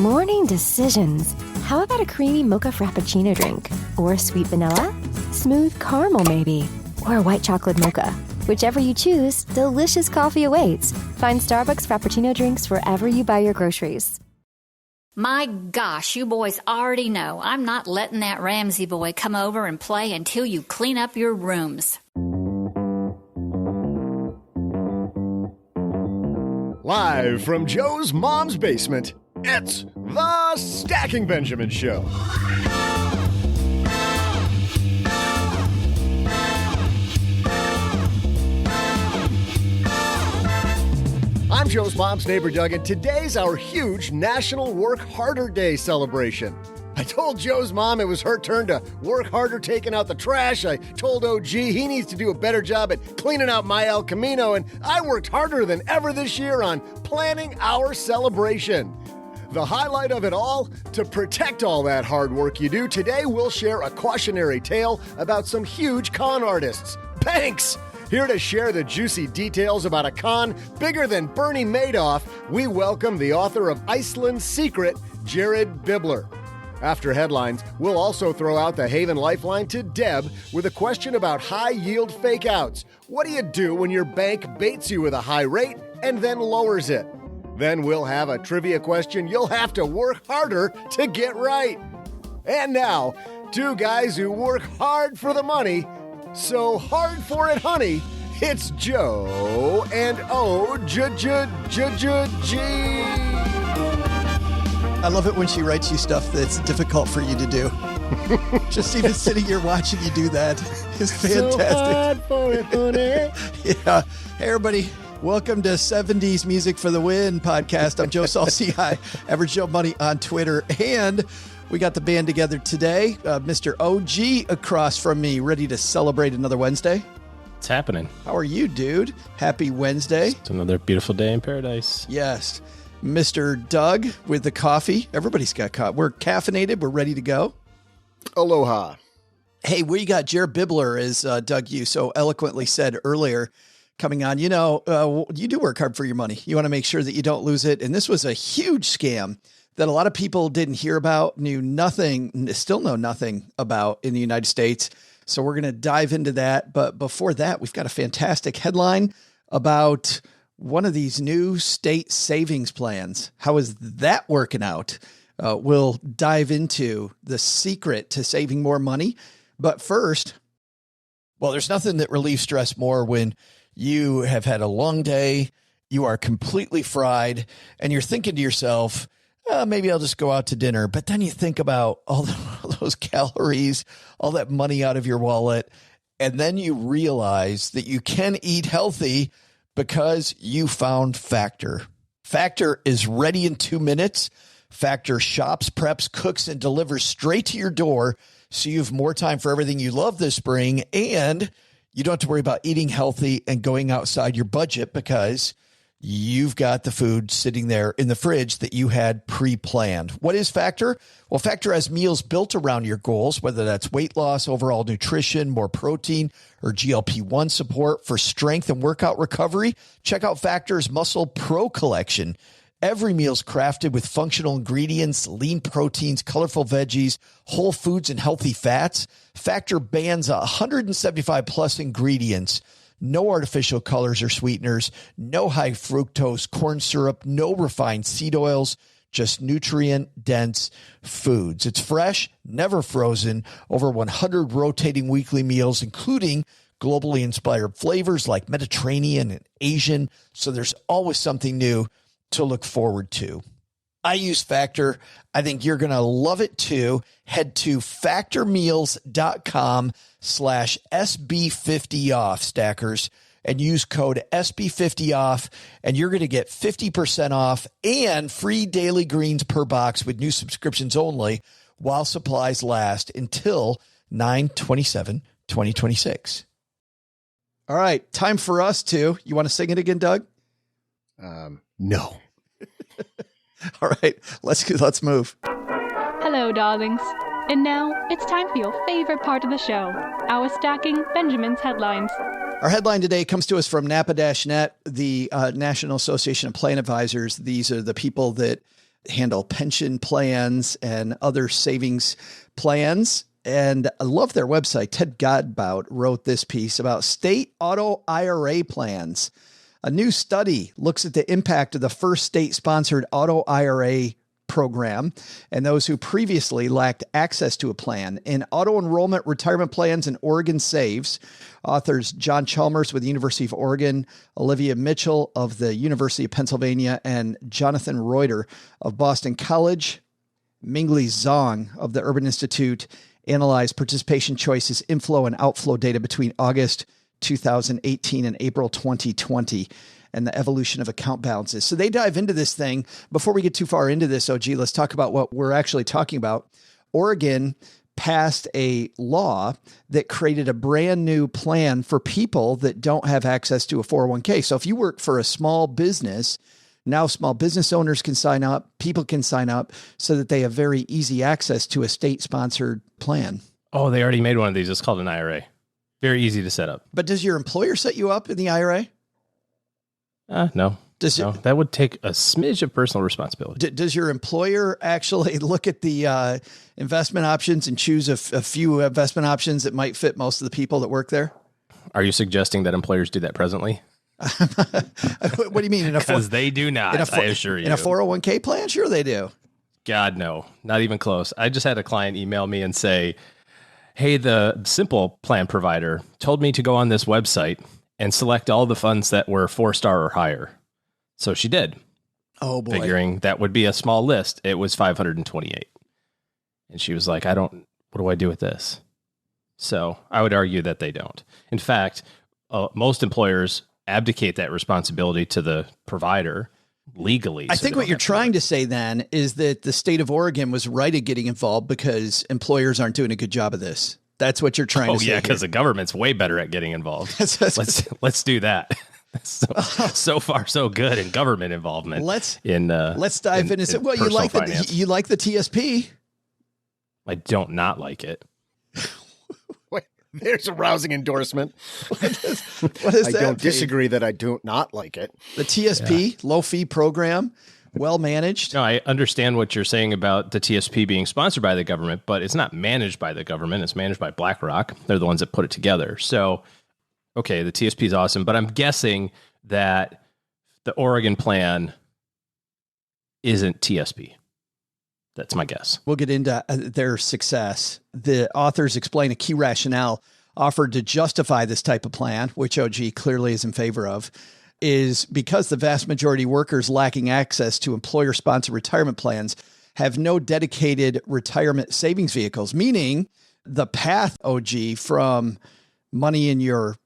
Morning decisions. How about a creamy mocha frappuccino drink? Or sweet vanilla? Smooth caramel, maybe? Or a white chocolate mocha? Whichever you choose, delicious coffee awaits. Find Starbucks Frappuccino drinks wherever you buy your groceries. My gosh, you boys already know I'm not letting that Ramsey boy come over and play until you clean up your rooms. Live from Joe's mom's basement, it's the Stacking Benjamin Show. I'm Joe's mom's neighbor, Doug, and today's our huge National Work Harder Day celebration. I told Joe's mom it was her turn to work harder taking out the trash. I told OG he needs to do a better job at cleaning out my El Camino, and I worked harder than ever this year on planning our celebration. The highlight of it all, to protect all that hard work you do, today we'll share a cautionary tale about some huge con artists. Banks! Here to share the juicy details about a con bigger than Bernie Madoff, we welcome the author of Iceland's Secret, Jared Bibler. After headlines, we'll also throw out the Haven Lifeline to Deb with a question about high-yield fake-outs. What do you do when your bank baits you with a high rate and then lowers it? Then we'll have a trivia question you'll have to work harder to get right. And now, two guys who work hard for the money, so hard for it, honey, it's Joe and O-G-G. I love it when she writes you stuff that's difficult for you to do. Just even sitting here watching you do that is fantastic. So hard for it, honey. Yeah. Hey, everybody. Welcome to 70s Music for the Win podcast. I'm Joe Saul-Sehy, Average Joe Money on Twitter. And we got the band together today. Mr. OG across from me, ready to celebrate another Wednesday. It's happening. How are you, dude? Happy Wednesday. It's another beautiful day in paradise. Yes. Mr. Doug with the coffee. Everybody's got coffee. We're caffeinated. We're ready to go. Aloha. Hey, we got Jared Bibler, as Doug, you so eloquently said earlier, coming on. You know, you do work hard for your money. You want to make sure that you don't lose it. And this was a huge scam that a lot of people didn't hear about, knew nothing, still know nothing about in the United States. So we're going to dive into that. But before that, we've got a fantastic headline about one of these new state savings plans. How is that working out? We'll dive into the secret to saving more money. But first, well, there's nothing that relieves stress more when you have had a long day, you are completely fried, and you're thinking to yourself, maybe I'll just go out to dinner. But then you think about all those calories, all that money out of your wallet, and then you realize that you can eat healthy because you found Factor. Factor is ready in 2 minutes. Factor shops, preps, cooks, and delivers straight to your door, so you have more time for everything you love this spring, and you don't have to worry about eating healthy and going outside your budget because you've got the food sitting there in the fridge that you had pre-planned. What is Factor? Well, Factor has meals built around your goals, whether that's weight loss, overall nutrition, more protein, or GLP-1 support for strength and workout recovery. Check out Factor's Muscle Pro collection. Every meal's crafted with functional ingredients, lean proteins, colorful veggies, whole foods, and healthy fats. Factor bans 175 plus ingredients. No artificial colors or sweeteners, no high fructose corn syrup, no refined seed oils, just nutrient-dense foods. It's fresh, never frozen, over 100 rotating weekly meals, including globally inspired flavors like Mediterranean and Asian, so there's always something new to look forward to. I use Factor. I think you're going to love it too. Head to factormeals.com/SB50off, stackers, and use code SB50off, and you're going to get 50% off and free daily greens per box with new subscriptions only while supplies last until 9/27/2026. All right, time for us to, you want to sing it again, Doug? No. All right, let's move. Hello, darlings. And now it's time for your favorite part of the show, our Stacking Benjamin's headlines. Our headline today comes to us from Napa-Net, the National Association of Plan Advisors. These are the people that handle pension plans and other savings plans. And I love their website. Ted Godbout wrote this piece about state auto IRA plans. A new study looks at the impact of the first state-sponsored auto IRA program and those who previously lacked access to a plan. In Auto Enrollment Retirement Plans in Oregon Saves, authors John Chalmers with the University of Oregon, Olivia Mitchell of the University of Pennsylvania, and Jonathan Reuter of Boston College, Mingli Zhang of the Urban Institute, analyzed participation choices, inflow and outflow data between August 2018 and April 2020 and the evolution of account balances. So they dive into this thing. Before we get too far into this, OG, let's talk about what we're actually talking about. Oregon passed a law that created a brand new plan for people that don't have access to a 401k. So if you work for a small business, now small business owners can sign up, people can sign up so that they have very easy access to a state-sponsored plan. Oh, they already made one of these. It's called an IRA. Very easy to set up. But does your employer set you up in the IRA? No. No, that would take a smidge of personal responsibility. Does your employer actually look at the investment options and choose a few investment options that might fit most of the people that work there? Are you suggesting that employers do that presently? What do you mean? Because they do not, I assure you. In a 401k plan? Sure they do. God, no. Not even close. I just had a client email me and say, hey, the simple plan provider told me to go on this website and select all the funds that were 4-star or higher. So she did. Oh, boy. Figuring that would be a small list. It was 528. And she was like, what do I do with this? So I would argue that they don't. In fact, most employers abdicate that responsibility to the provider legally. I think what you're trying to say then is that the state of Oregon was right at getting involved because employers aren't doing a good job of this. That's what you're trying to say. Oh, yeah, because the government's way better at getting involved. Let's do that. So far, so good in government involvement. Let's dive into it. Well, you like the TSP. I don't not like it. Wait, there's a rousing endorsement. What is I that? don't disagree that I do not like it. The TSP, low fee program, well managed. No, I understand what you're saying about the TSP being sponsored by the government, but it's not managed by the government. It's managed by BlackRock. They're the ones that put it together. So, okay, the TSP is awesome, but I'm guessing that the Oregon plan isn't TSP. That's my guess. We'll get into their success. The authors explain a key rationale offered to justify this type of plan, which OG clearly is in favor of, is because the vast majority of workers lacking access to employer-sponsored retirement plans have no dedicated retirement savings vehicles, meaning the path, OG, from money in your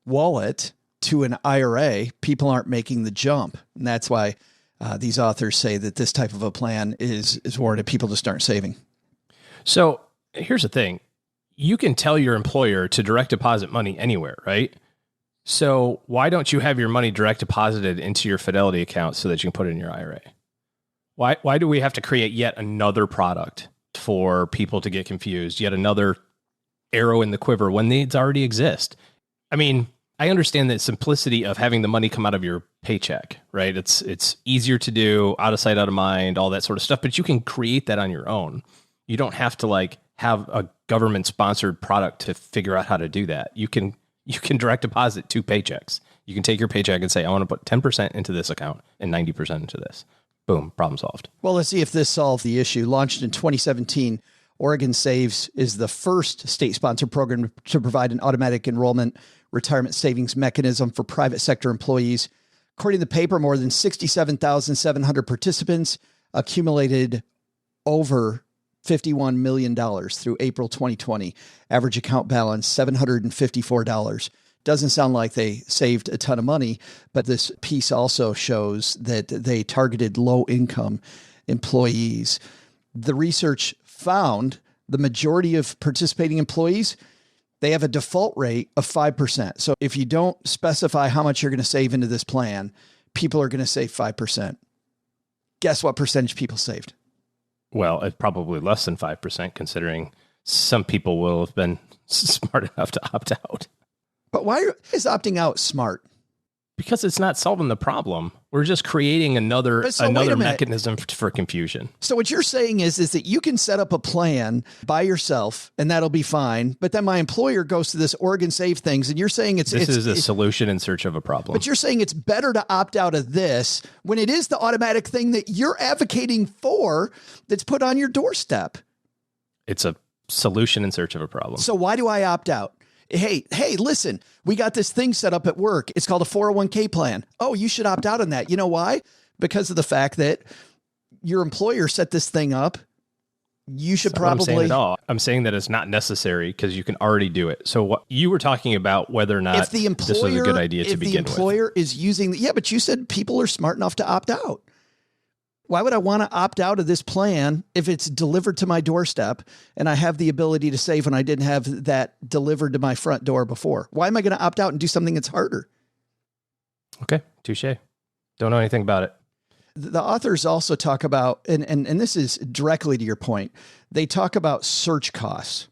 wallet to an IRA, people aren't making the jump. And that's why these authors say that this type of a plan is warranted. People just aren't saving. So here's the thing. You can tell your employer to direct deposit money anywhere, right? So why don't you have your money direct deposited into your Fidelity account so that you can put it in your IRA? Why do we have to create yet another product for people to get confused, yet another arrow in the quiver when needs already exist? I mean, I understand the simplicity of having the money come out of your paycheck, right? It's easier to do, out of sight, out of mind, all that sort of stuff, but you can create that on your own. You don't have to have a government sponsored product to figure out how to do that. You can direct deposit 2 paychecks. You can take your paycheck and say, I want to put 10% into this account and 90% into this. Boom, problem solved. Well, let's see if this solved the issue. Launched in 2017, Oregon Saves is the first state-sponsored program to provide an automatic enrollment retirement savings mechanism for private sector employees. According to the paper, more than 67,700 participants accumulated over $51 million through April 2020. Average account balance, $754. Doesn't sound like they saved a ton of money, but this piece also shows that they targeted low-income employees. The research found the majority of participating employees, they have a default rate of 5%. So if you don't specify how much you're going to save into this plan, people are going to save 5%. Guess what percentage people saved? Well, it's probably less than 5%, considering some people will have been smart enough to opt out. But why is opting out smart? Because it's not solving the problem. We're just creating another wait a minute. mechanism for confusion. So what you're saying is that you can set up a plan by yourself and that'll be fine. But then my employer goes to this Oregon Save things. And you're saying it's a solution in search of a problem. But you're saying it's better to opt out of this when it is the automatic thing that you're advocating for that's put on your doorstep. It's a solution in search of a problem. So why do I opt out? Hey, listen, we got this thing set up at work. It's called a 401k plan. Oh, you should opt out on that. You know why? Because of the fact that your employer set this thing up. You should probably. I'm saying at all. I'm saying that it's not necessary because you can already do it. So what you were talking about whether or not this was a good idea to begin with. If the employer is using, but you said people are smart enough to opt out. Why would I want to opt out of this plan if it's delivered to my doorstep and I have the ability to save when I didn't have that delivered to my front door before? Why am I going to opt out and do something that's harder? Okay, touche. Don't know anything about it. The authors also talk about, and this is directly to your point, they talk about search costs.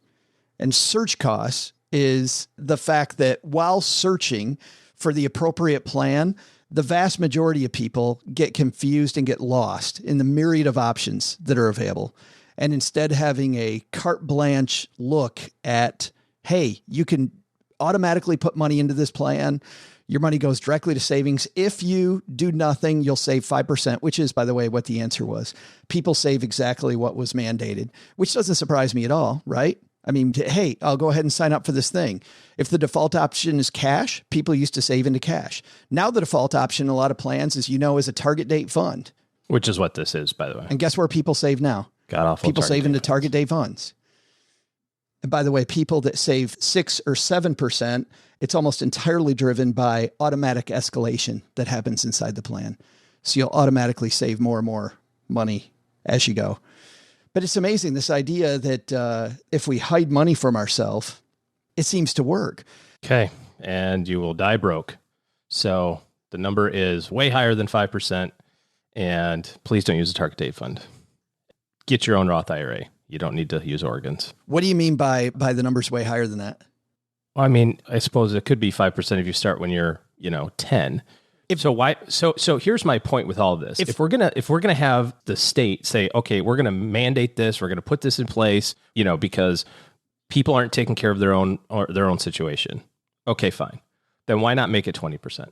And search costs is the fact that while searching for the appropriate plan, the vast majority of people get confused and get lost in the myriad of options that are available. And instead having a carte blanche look at, hey, you can automatically put money into this plan. Your money goes directly to savings. If you do nothing, you'll save 5%, which is, by the way, what the answer was. People save exactly what was mandated, which doesn't surprise me at all, right? I mean, hey, I'll go ahead and sign up for this thing. If the default option is cash, people used to save into cash. Now the default option in a lot of plans is a target date fund. Which is what this is, by the way. And guess where people save now? God awful. People save into target date funds. And by the way, people that save 6 or 7%, it's almost entirely driven by automatic escalation that happens inside the plan. So you'll automatically save more and more money as you go. But it's amazing, this idea that if we hide money from ourselves, it seems to work. Okay. And you will die broke. So the number is way higher than 5%. And please don't use a target date fund. Get your own Roth IRA. You don't need to use Oregon's. What do you mean by the numbers way higher than that? Well, I mean, I suppose it could be 5% if you start when you're, 10. So here's my point with all of this. If we're gonna have the state say, okay, we're gonna mandate this, we're gonna put this in place, because people aren't taking care of their own situation. Okay, fine. Then why not make it 20%?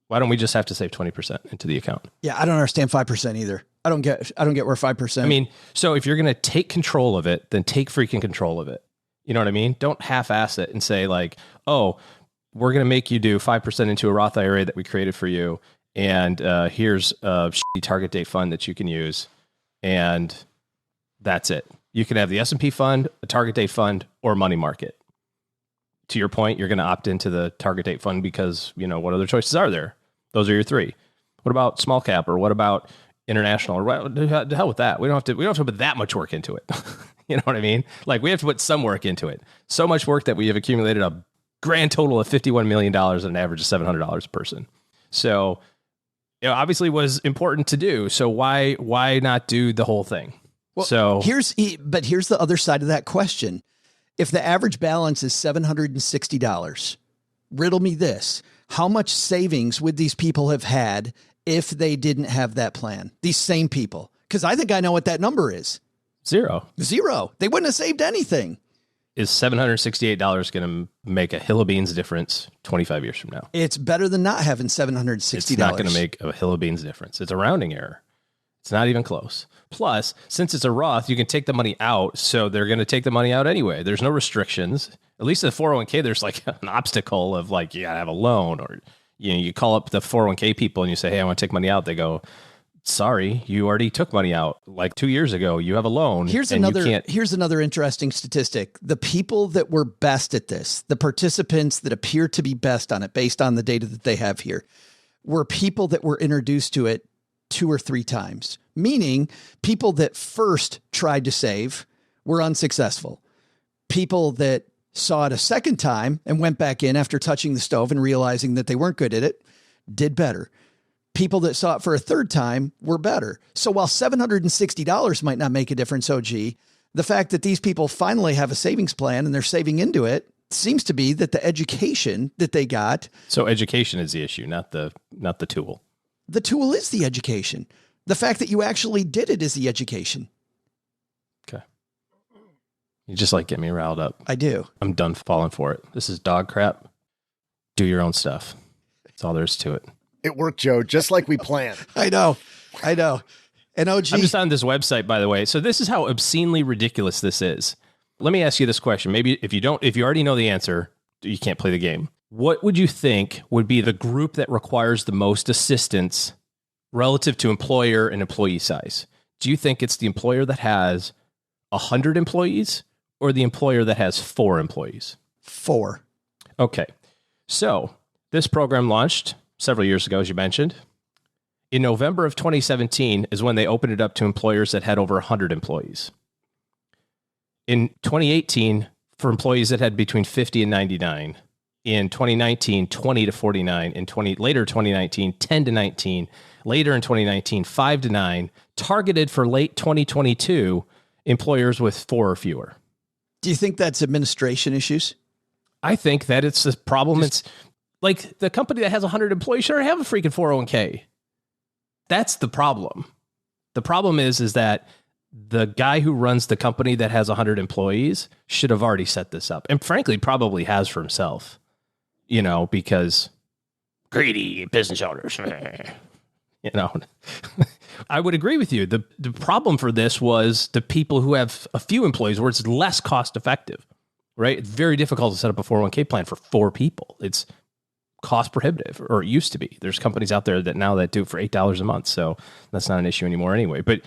Why don't we just have to save 20% into the account? Yeah, I don't understand 5% either. I don't get where 5%. I mean, so if you're gonna take control of it, then take freaking control of it. You know what I mean? Don't half-ass it and say like, oh, we're going to make you do 5% into a Roth IRA that we created for you. And here's a shitty target date fund that you can use. And that's it. You can have the S&P fund, a target date fund, or money market. To your point, you're going to opt into the target date fund because, what other choices are there? Those are your three. What about small cap, or what about international, or what the hell with that? We don't have to put that much work into it. You know what I mean? Like, we have to put some work into it. So much work that we have accumulated a grand total of $51 million at an average of $700 a person. So, obviously was important to do. So why not do the whole thing? Well, here's the other side of that question. If the average balance is $760, riddle me this: how much savings would these people have had if they didn't have that plan? These same people, because I think I know what that number is. Zero. They wouldn't have saved anything. Is $768 going to make a hill of beans difference 25 years from now? It's better than not having $760. It's not going to make a hill of beans difference. It's a rounding error. It's not even close. Plus, since it's a Roth, you can take the money out, so they're going to take the money out anyway. There's no restrictions. At least in the 401k, there's like an obstacle of like, you got to have a loan, or you call up the 401k people and you say, hey, I want to take money out. They go, sorry, you already took money out like 2 years ago. You have a loan. Here's another interesting statistic. The people that were best at this, the participants that appear to be best on it based on the data that they have here, were people that were introduced to it 2 or 3 times, meaning people that first tried to save were unsuccessful. People that saw it a second time and went back in after touching the stove and realizing that they weren't good at it did better. People that saw it for a third time were better. So while $760 might not make a difference, OG, the fact that these people finally have a savings plan and they're saving into it seems to be that the education that they got. So education is the issue, not the tool. The tool is the education. The fact that you actually did it is the education. Okay. You just like get me riled up. I do. I'm done falling for it. This is dog crap. Do your own stuff. That's all there is to it. It worked, Joe, just like we planned. I know. And OG. I'm just on this website, by the way. So this is how obscenely ridiculous this is. Let me ask you this question. Maybe if you already know the answer, you can't play the game. What would you think would be the group that requires the most assistance relative to employer and employee size? Do you think it's the employer that has 100 employees or the employer that has 4 employees? 4. Okay. So this program launched several years ago, as you mentioned. In November of 2017 is when they opened it up to employers that had over 100 employees. In 2018, for employees that had between 50 and 99. In 2019, 20 to 49. In later 2019, 10 to 19. Later in 2019, 5 to 9. Targeted for late 2022, employers with 4 or fewer. Do you think that's administration issues? I think that it's the problem. It's like the company that has 100 employees should have a freaking 401k. That's the problem. The problem is that the guy who runs the company that has 100 employees should have already set this up. And frankly, probably has for himself, because greedy business owners, I would agree with you. The problem for this was the people who have a few employees where it's less cost effective, right? It's very difficult to set up a 401k plan for 4 people. It's cost prohibitive, or it used to be. There's companies out there that do it for $8 a month. So that's not an issue anymore anyway. But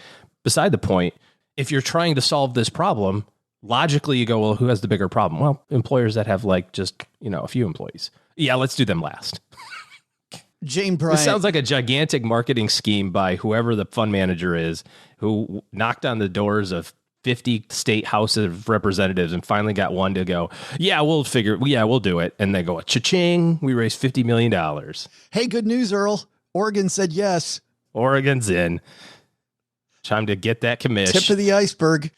beside the point, if you're trying to solve this problem, logically you go, well, who has the bigger problem? Well, employers that have just, a few employees. Yeah, let's do them last. Jane Bryant. This sounds like a gigantic marketing scheme by whoever the fund manager is, who knocked on the doors of 50 state House of Representatives and finally got one to go, we'll do it. And they go, cha-ching, we raised $50 million. Hey, good news, Earl. Oregon said yes. Oregon's in. Time to get that commission. Tip of the iceberg.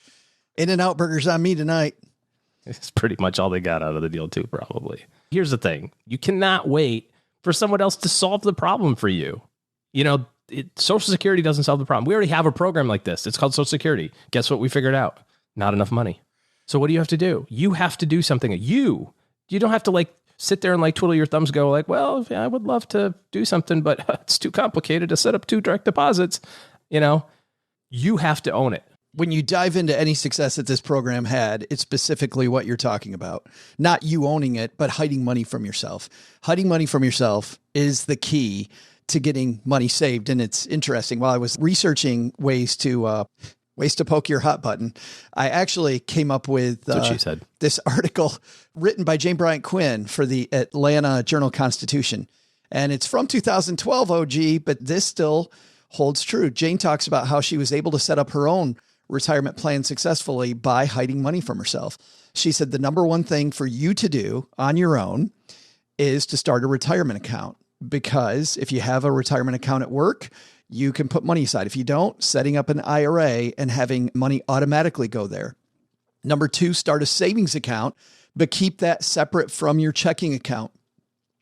In-N-Out Burgers on me tonight. It's pretty much all they got out of the deal too, probably. Here's the thing. You cannot wait for someone else to solve the problem for you. Social Security doesn't solve the problem. We already have a program like this. It's called Social Security. Guess what we figured out? Not enough money. So what do you have to do? You have to do something. You don't have to sit there and twiddle your thumbs, go well, I would love to do something, but it's too complicated to set up 2 direct deposits. You have to own it. When you dive into any success that this program had, it's specifically what you're talking about. Not you owning it, but hiding money from yourself. Hiding money from yourself is the key to getting money saved. And it's interesting. While I was researching ways to poke your hot button, I actually came up with That's what she said. This article written by Jane Bryant Quinn for the Atlanta Journal-Constitution. And it's from 2012, OG, but this still holds true. Jane talks about how she was able to set up her own retirement plan successfully by hiding money from herself. She said the number one thing for you to do on your own is to start a retirement account, because if you have a retirement account at work, you can put money aside. If you don't, setting up an IRA and having money automatically go there. Number 2, start a savings account, but keep that separate from your checking account.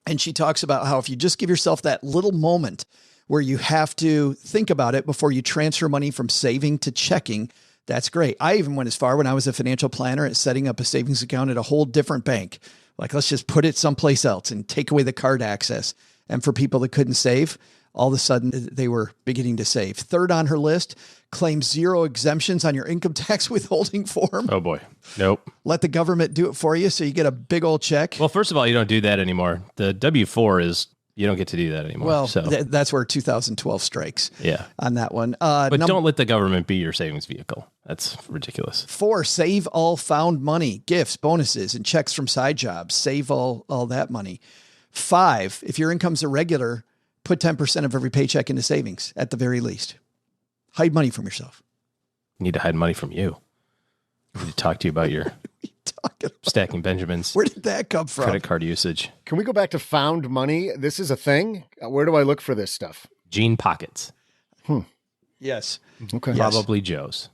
And she talks about how if you just give yourself that little moment where you have to think about it before you transfer money from saving to checking, that's great. I even went as far when I was a financial planner at setting up a savings account at a whole different bank. Let's just put it someplace else and take away the card access. And for people that couldn't save, all of a sudden they were beginning to save. 3rd on her list, claim 0 exemptions on your income tax withholding form. Oh boy. Nope. Let the government do it for you so you get a big old check. Well, first of all, you don't do that anymore. The W-4 is, you don't get to do that anymore. Well, that's where 2012 strikes. Yeah. On that one. But don't let the government be your savings vehicle. That's ridiculous. 4, save all found money, gifts, bonuses, and checks from side jobs. Save all that money. 5, if your income's irregular, put 10% of every paycheck into savings at the very least. Hide money from yourself. You need to hide money from you. I need to talk to you about your stacking Benjamins. Where did that come from? Credit card usage. Can we go back to found money? This is a thing. Where do I look for this stuff? Jean pockets. Yes. Okay. Probably Joe's.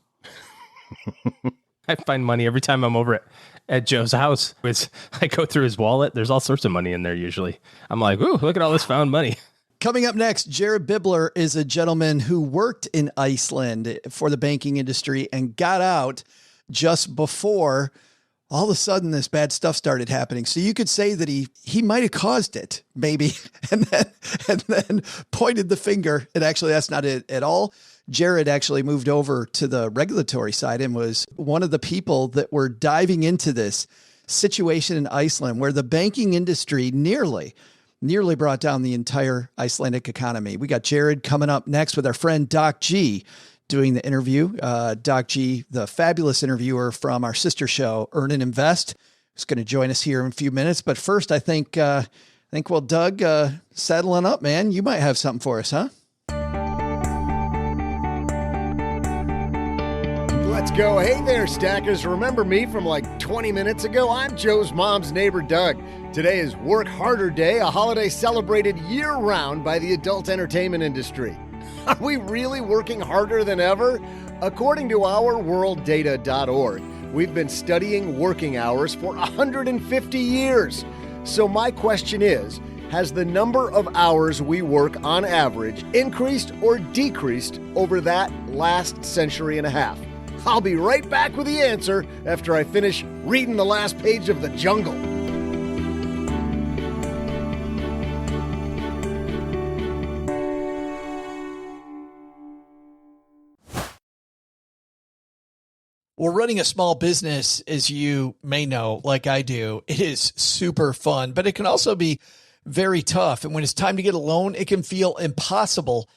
I find money every time I'm over at Joe's house. I go through his wallet. There's all sorts of money in there usually. I'm like, ooh, look at all this found money. Coming up next, Jared Bibler is a gentleman who worked in Iceland for the banking industry and got out just before all of a sudden this bad stuff started happening. So you could say that he might have caused it, maybe, and then pointed the finger. And actually, that's not it at all. Jared actually moved over to the regulatory side and was one of the people that were diving into this situation in Iceland where the banking industry nearly brought down the entire Icelandic economy. We got Jared coming up next with our friend Doc G doing the interview. Doc G, the fabulous interviewer from our sister show, Earn and Invest, is going to join us here in a few minutes. But first, I think, well, Doug, settling up, man, you might have something for us, huh? Let's go. Hey there, Stackers. Remember me from like 20 minutes ago? I'm Joe's mom's neighbor, Doug. Today is Work Harder Day, a holiday celebrated year-round by the adult entertainment industry. Are we really working harder than ever? According to OurWorldData.org, we've been studying working hours for 150 years. So my question is, has the number of hours we work on average increased or decreased over that last century and a half? I'll be right back with the answer after I finish reading the last page of The Jungle. Well, running a small business, as you may know, like I do, it is super fun, but it can also be very tough. And when it's time to get a loan, it can feel impossible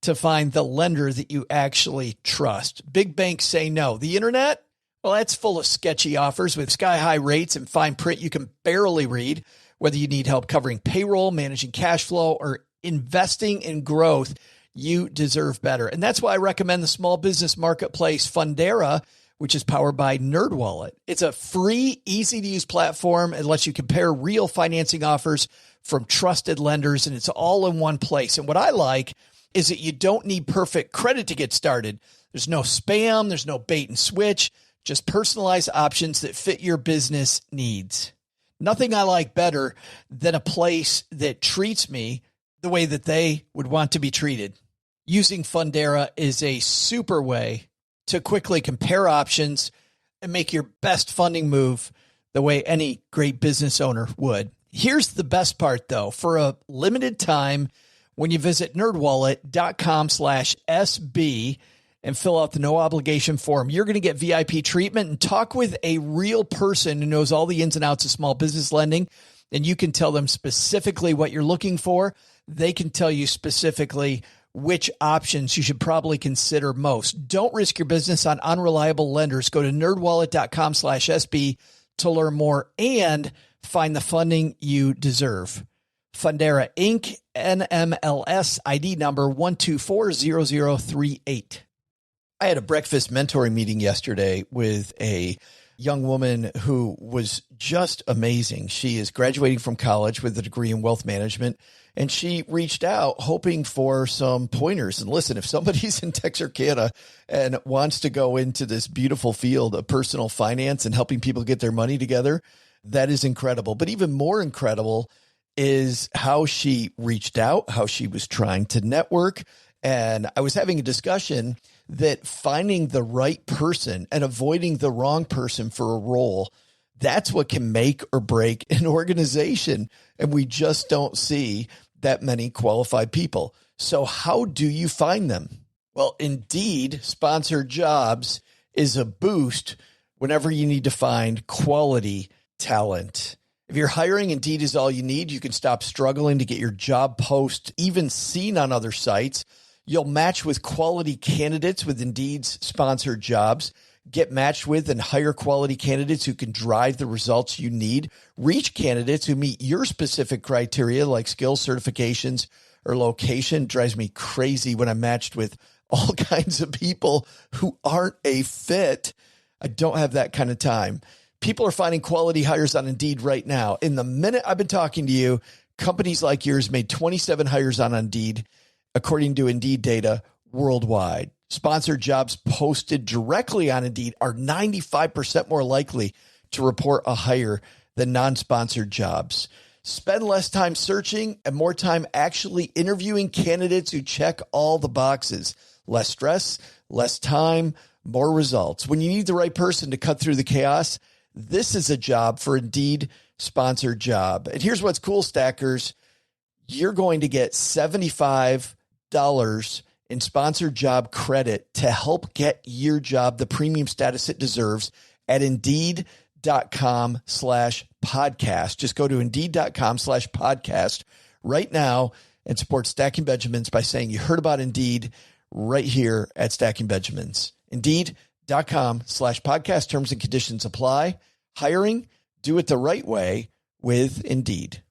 to find the lender that you actually trust. Big banks say no. The internet, well, that's full of sketchy offers with sky-high rates and fine print you can barely read. Whether you need help covering payroll, managing cash flow, or investing in growth, you deserve better. And that's why I recommend the small business marketplace Fundera, which is powered by NerdWallet. It's a free, easy-to-use platform. It lets you compare real financing offers from trusted lenders, and it's all in one place. And what I like is that you don't need perfect credit to get started. There's no spam, there's no bait and switch, just personalized options that fit your business needs. Nothing I like better than a place that treats me the way that they would want to be treated. Using Fundera is a super way to quickly compare options and make your best funding move the way any great business owner would. Here's the best part, though. For a limited time, when you visit nerdwallet.com/SB and fill out the no obligation form, you're going to get VIP treatment and talk with a real person who knows all the ins and outs of small business lending. And you can tell them specifically what you're looking for. They can tell you specifically which options you should probably consider most. Don't risk your business on unreliable lenders. Go to nerdwallet.com/SB to learn more and find the funding you deserve. Fundera Inc., NMLS ID number 1240038. I had a breakfast mentoring meeting yesterday with a young woman who was just amazing. She is graduating from college with a degree in wealth management, and she reached out hoping for some pointers. And listen, if somebody's in Texarkana and wants to go into this beautiful field of personal finance and helping people get their money together, that is incredible. But even more incredible is how she reached out, how she was trying to network. And I was having a discussion that finding the right person and avoiding the wrong person for a role, that's what can make or break an organization. And we just don't see that many qualified people. So how do you find them? Well, Indeed sponsored jobs is a boost whenever you need to find quality talent. If you're hiring, Indeed is all you need. You can stop struggling to get your job post even seen on other sites. You'll match with quality candidates with Indeed's sponsored jobs. Get matched with and hire quality candidates who can drive the results you need. Reach candidates who meet your specific criteria like skills, certifications, or location. It drives me crazy when I'm matched with all kinds of people who aren't a fit. I don't have that kind of time. People are finding quality hires on Indeed right now. In the minute I've been talking to you, companies like yours made 27 hires on Indeed, according to Indeed data worldwide. Sponsored jobs posted directly on Indeed are 95% more likely to report a hire than non-sponsored jobs. Spend less time searching and more time actually interviewing candidates who check all the boxes. Less stress, less time, more results. When you need the right person to cut through the chaos, this is a job for Indeed sponsored job. And here's what's cool, Stackers. You're going to get $75 in sponsored job credit to help get your job the premium status it deserves at Indeed.com/podcast. Just go to Indeed.com/podcast right now and support Stacking Benjamins by saying you heard about Indeed right here at Stacking Benjamins. Indeed.com/podcast. Terms and conditions apply. Hiring, do it the right way with Indeed.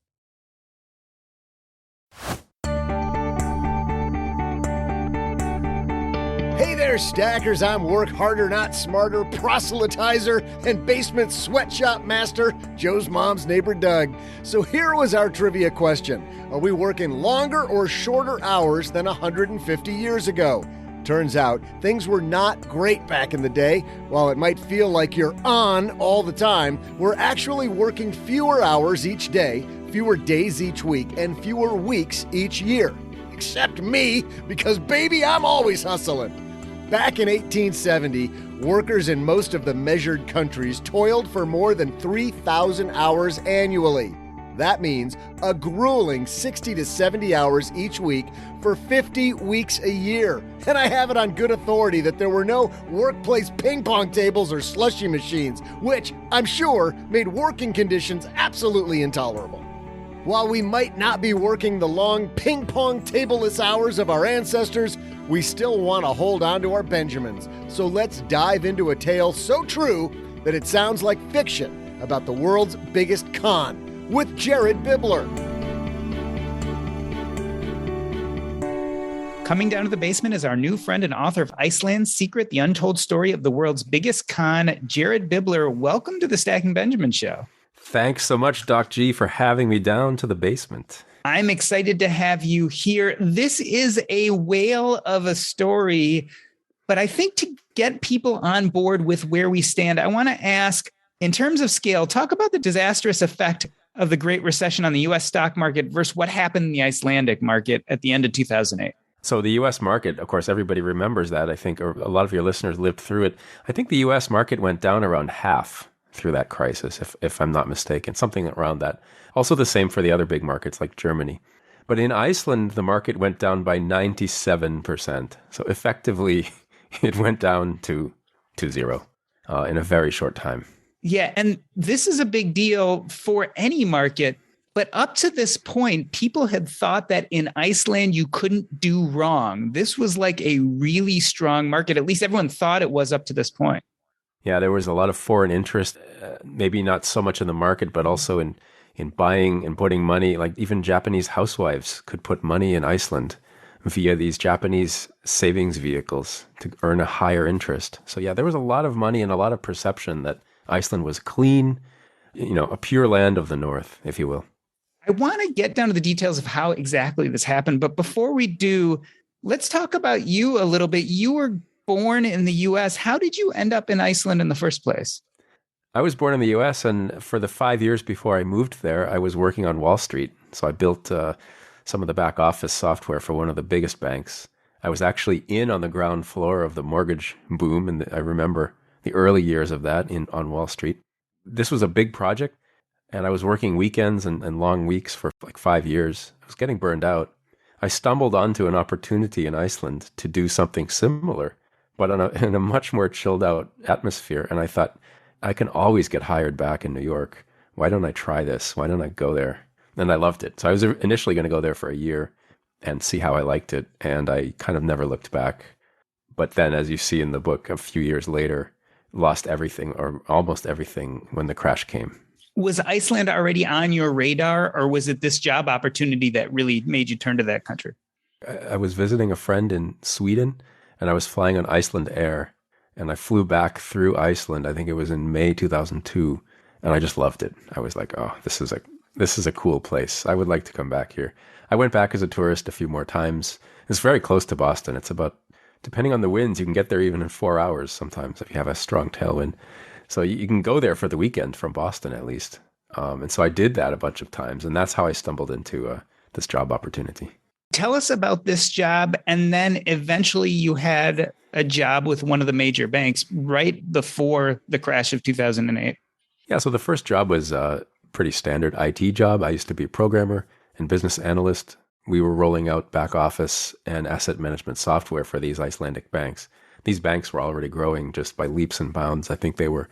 Hey there, Stackers. I'm work harder, not smarter, proselytizer, and basement sweatshop master, Joe's mom's neighbor, Doug. So here was our trivia question. Are we working longer or shorter hours than 150 years ago? Turns out things were not great back in the day. While it might feel like you're on all the time, we're actually working fewer hours each day, fewer days each week, and fewer weeks each year. Except me, because baby, I'm always hustling. Back in 1870, workers in most of the measured countries toiled for more than 3,000 hours annually. That means a grueling 60 to 70 hours each week for 50 weeks a year. And I have it on good authority that there were no workplace ping pong tables or slushy machines, which I'm sure made working conditions absolutely intolerable. While we might not be working the long ping pong tableless hours of our ancestors, we still want to hold on to our Benjamins. So let's dive into a tale so true that it sounds like fiction about the world's biggest con with Jared Bibler. Coming down to the basement is our new friend and author of Iceland's Secret, the Untold Story of the World's Biggest Con, Jared Bibler. Welcome to the Stacking Benjamin Show. Thanks so much, Doc G, for having me down to the basement. I'm excited to have you here. This is a whale of a story, but I think to get people on board with where we stand, I want to ask, in terms of scale, talk about the disastrous effect of the Great Recession on the U.S. stock market versus what happened in the Icelandic market at the end of 2008. So the U.S. market, of course, everybody remembers that. I think, or a lot of your listeners lived through it. I think the U.S. market went down around half through that crisis, if I'm not mistaken, something around that. Also the same for the other big markets like Germany. But in Iceland, the market went down by 97%. So effectively, it went down to zero in a very short time. Yeah, and this is a big deal for any market. But up to this point, people had thought that in Iceland, you couldn't do wrong. This was like a really strong market. At least everyone thought it was up to this point. Yeah, there was a lot of foreign interest, maybe not so much in the market, but also in buying and putting money. Like even Japanese housewives could put money in Iceland via these Japanese savings vehicles to earn a higher interest. So yeah, there was a lot of money and a lot of perception that Iceland was clean, a pure land of the north, if you will. I want to get down to the details of how exactly this happened. But before we do, let's talk about you a little bit. You were born in the U.S. How did you end up in Iceland in the first place? I was born in the U.S. and for the 5 years before I moved there, I was working on Wall Street. So I built some of the back office software for one of the biggest banks. I was actually in on the ground floor of the mortgage boom, and I remember the early years of that on Wall Street. This was a big project, and I was working weekends and long weeks for like 5 years. I was getting burned out. I stumbled onto an opportunity in Iceland to do something similar, but in a much more chilled out atmosphere. And I thought, I can always get hired back in New York. Why don't I try this? Why don't I go there? And I loved it. So I was initially going to go there for a year and see how I liked it. And I kind of never looked back. But then, as you see in the book, a few years later, lost everything or almost everything when the crash came. Was Iceland already on your radar, or was it this job opportunity that really made you turn to that country? I was visiting a friend in Sweden, and I was flying on Iceland Air, and I flew back through Iceland. I think it was in May 2002, and I just loved it. I was like, oh, this is a cool place. I would like to come back here. I went back as a tourist a few more times. It's very close to Boston. It's about, depending on the winds, you can get there even in 4 hours sometimes if you have a strong tailwind. So you can go there for the weekend from Boston, at least. And so I did that a bunch of times, and that's how I stumbled into this job opportunity. Tell us about this job. And then eventually you had a job with one of the major banks right before the crash of 2008. Yeah, so the first job was a pretty standard IT job. I used to be a programmer and business analyst. We were rolling out back office and asset management software for these Icelandic banks. These banks were already growing just by leaps and bounds. I think they were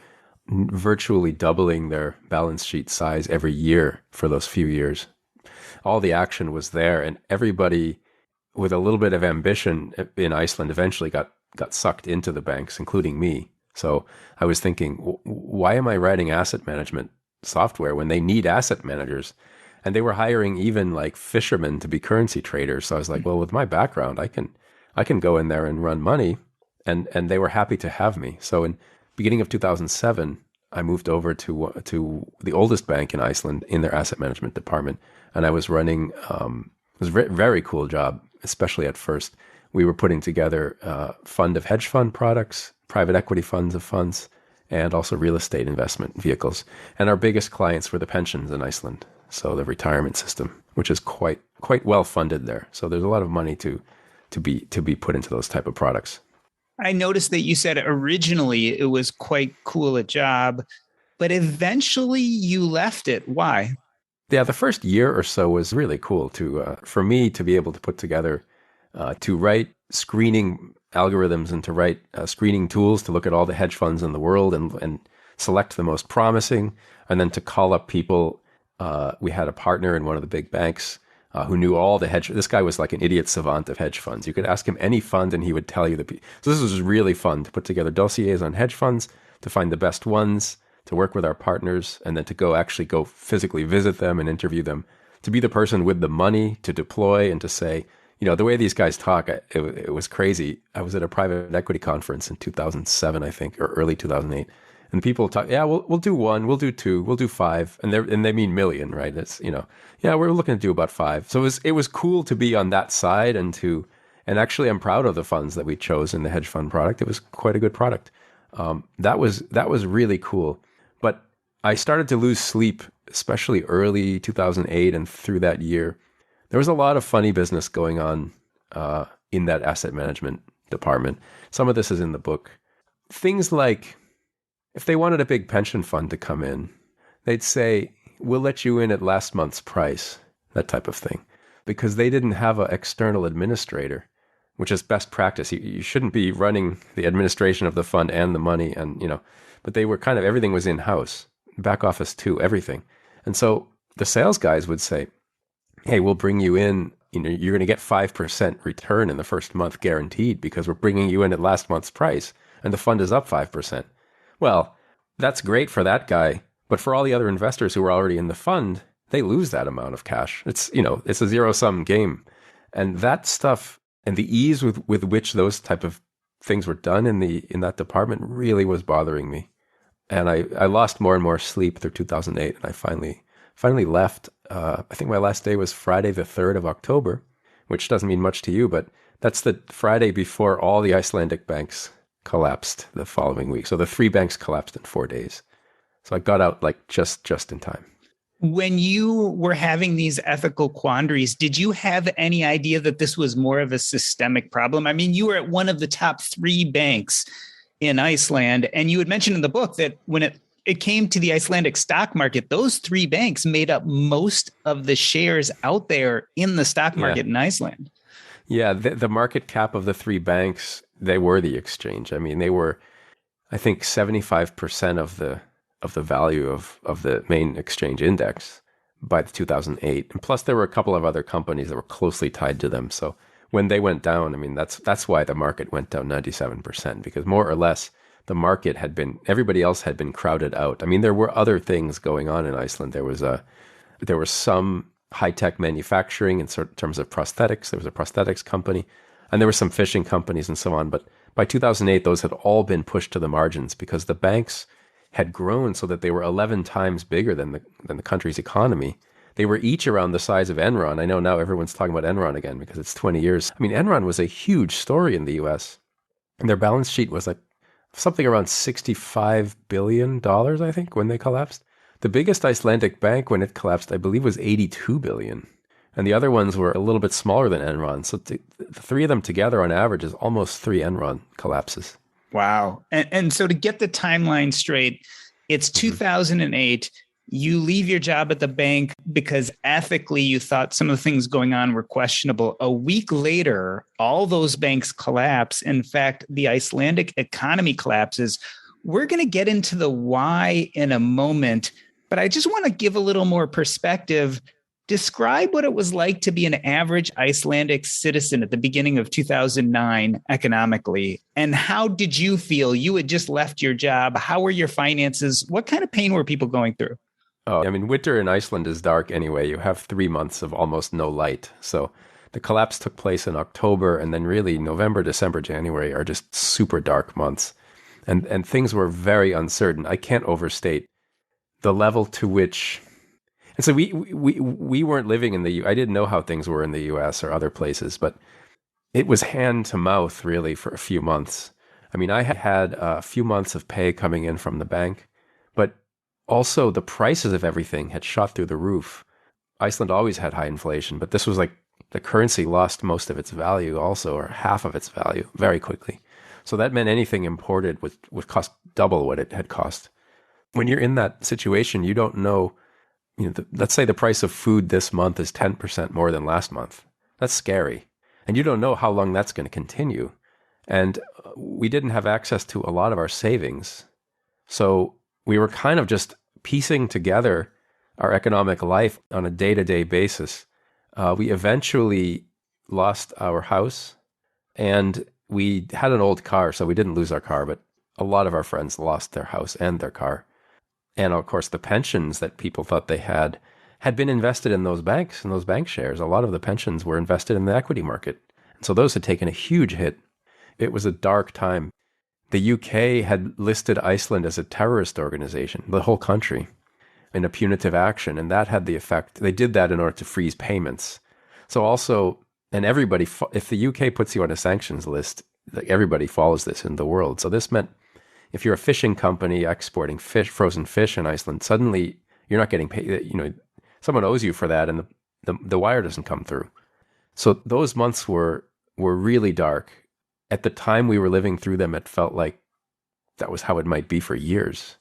virtually doubling their balance sheet size every year for those few years. All the action was there, and everybody with a little bit of ambition in Iceland eventually got sucked into the banks, including me. So I was thinking, why am I writing asset management software when they need asset managers? And they were hiring even like fishermen to be currency traders. So I was like, well, with my background, I can go in there and run money. And they were happy to have me. So in beginning of 2007, I moved over to the oldest bank in Iceland in their asset management department. And I was running, it was a very cool job, especially at first. We were putting together a fund of hedge fund products, private equity funds of funds, and also real estate investment vehicles. And our biggest clients were the pensions in Iceland. So the retirement system, which is quite well funded there. So there's a lot of money to be put into those type of products. I noticed that you said originally it was quite cool a job, but eventually you left it. Why? Yeah, the first year or so was really cool for me to be able to put together, to write screening algorithms and to write screening tools to look at all the hedge funds in the world and select the most promising, and then to call up people. We had a partner in one of the big banks who knew all the hedge. This guy was like an idiot savant of hedge funds. You could ask him any fund and he would tell you so this was really fun to put together dossiers on hedge funds, to find the best ones, to work with our partners, and then to go physically visit them and interview them, to be the person with the money to deploy and to say, the way these guys talk, it was crazy. I was at a private equity conference in 2007, I think, or early 2008. And people talk, yeah, we'll do one, we'll do two, we'll do five, and they mean million, right? It's yeah, we're looking to do about five. So it was cool to be on that side, and actually I'm proud of the funds that we chose in the hedge fund product. It was quite a good product. That was really cool. But I started to lose sleep, especially early 2008 and through that year. There was a lot of funny business going on in that asset management department. Some of this is in the book. Things like, if they wanted a big pension fund to come in, they'd say, we'll let you in at last month's price, that type of thing, because they didn't have an external administrator, which is best practice. You shouldn't be running the administration of the fund and the money, but they were everything was in-house, back office too, everything. And so the sales guys would say, hey, we'll bring you in, you're going to get 5% return in the first month guaranteed because we're bringing you in at last month's price and the fund is up 5%. Well, that's great for that guy, but for all the other investors who are already in the fund, they lose that amount of cash. It's a zero-sum game. And that stuff and the ease with which those type of things were done in that department really was bothering me. And I lost more and more sleep through 2008, and I finally left. I think my last day was Friday the 3rd of October, which doesn't mean much to you, but that's the Friday before all the Icelandic banks collapsed the following week. So the 3 banks collapsed in 4 days. So I got out just in time. When you were having these ethical quandaries, did you have any idea that this was more of a systemic problem? I mean, you were at one of the top 3 banks in Iceland, and you had mentioned in the book that when it came to the Icelandic stock market, those 3 banks made up most of the shares out there in the stock market in Iceland. Yeah, the market cap of the 3 banks, they were the exchange. I mean, they were, I think, 75% of the value of the main exchange index by 2008. And plus, there were a couple of other companies that were closely tied to them. So when they went down, I mean, that's why the market went down 97%, because more or less the market everybody else had been crowded out. I mean, there were other things going on in Iceland. There was some high-tech manufacturing in terms of prosthetics. There was a prosthetics company, and there were some fishing companies and so on. But by 2008, those had all been pushed to the margins because the banks had grown so that they were 11 times bigger than the country's economy. They were each around the size of Enron. I know now everyone's talking about Enron again because it's 20 years. I mean, Enron was a huge story in the U.S. And their balance sheet was like something around $65 billion, I think, when they collapsed. The biggest Icelandic bank when it collapsed, I believe, was 82 billion. And the other ones were a little bit smaller than Enron. So the three of them together on average is almost 3 Enron collapses. Wow. And so to get the timeline straight, it's 2008. You leave your job at the bank because ethically you thought some of the things going on were questionable. A week later, all those banks collapse. In fact, the Icelandic economy collapses. We're going to get into the why in a moment, but I just want to give a little more perspective. Describe what it was like to be an average Icelandic citizen at the beginning of 2009 economically. And how did you feel? You had just left your job. How were your finances? What kind of pain were people going through? Oh, I mean, winter in Iceland is dark anyway. You have 3 months of almost no light. So the collapse took place in October, and then really November, December, January are just super dark months. And things were very uncertain. I can't overstate the level to which... And so we weren't living in the I didn't know how things were in the US or other places, but it was hand to mouth really for a few months. I mean, I had a few months of pay coming in from the bank, but also the prices of everything had shot through the roof. Iceland always had high inflation, but this was like the currency lost most of its value also, or half of its value very quickly. So that meant anything imported would cost double what it had cost. When you're in that situation, you don't know. Let's say the price of food this month is 10% more than last month. That's scary. And you don't know how long that's going to continue. And we didn't have access to a lot of our savings. So we were kind of just piecing together our economic life on a day-to-day basis. We eventually lost our house, and we had an old car, so we didn't lose our car, but a lot of our friends lost their house and their car. And of course, the pensions that people thought they had been invested in those banks and those bank shares. A lot of the pensions were invested in the equity market. And so those had taken a huge hit. It was a dark time. The UK had listed Iceland as a terrorist organization, the whole country, in a punitive action. And that had the effect. They did that in order to freeze payments. So also, and everybody, if the UK puts you on a sanctions list, like everybody follows this in the world. So this meant if you're a fishing company exporting fish, frozen fish in Iceland, suddenly you're not getting paid. Someone owes you for that, and the wire doesn't come through. So those months were really dark. At the time we were living through them, it felt like that was how it might be for years.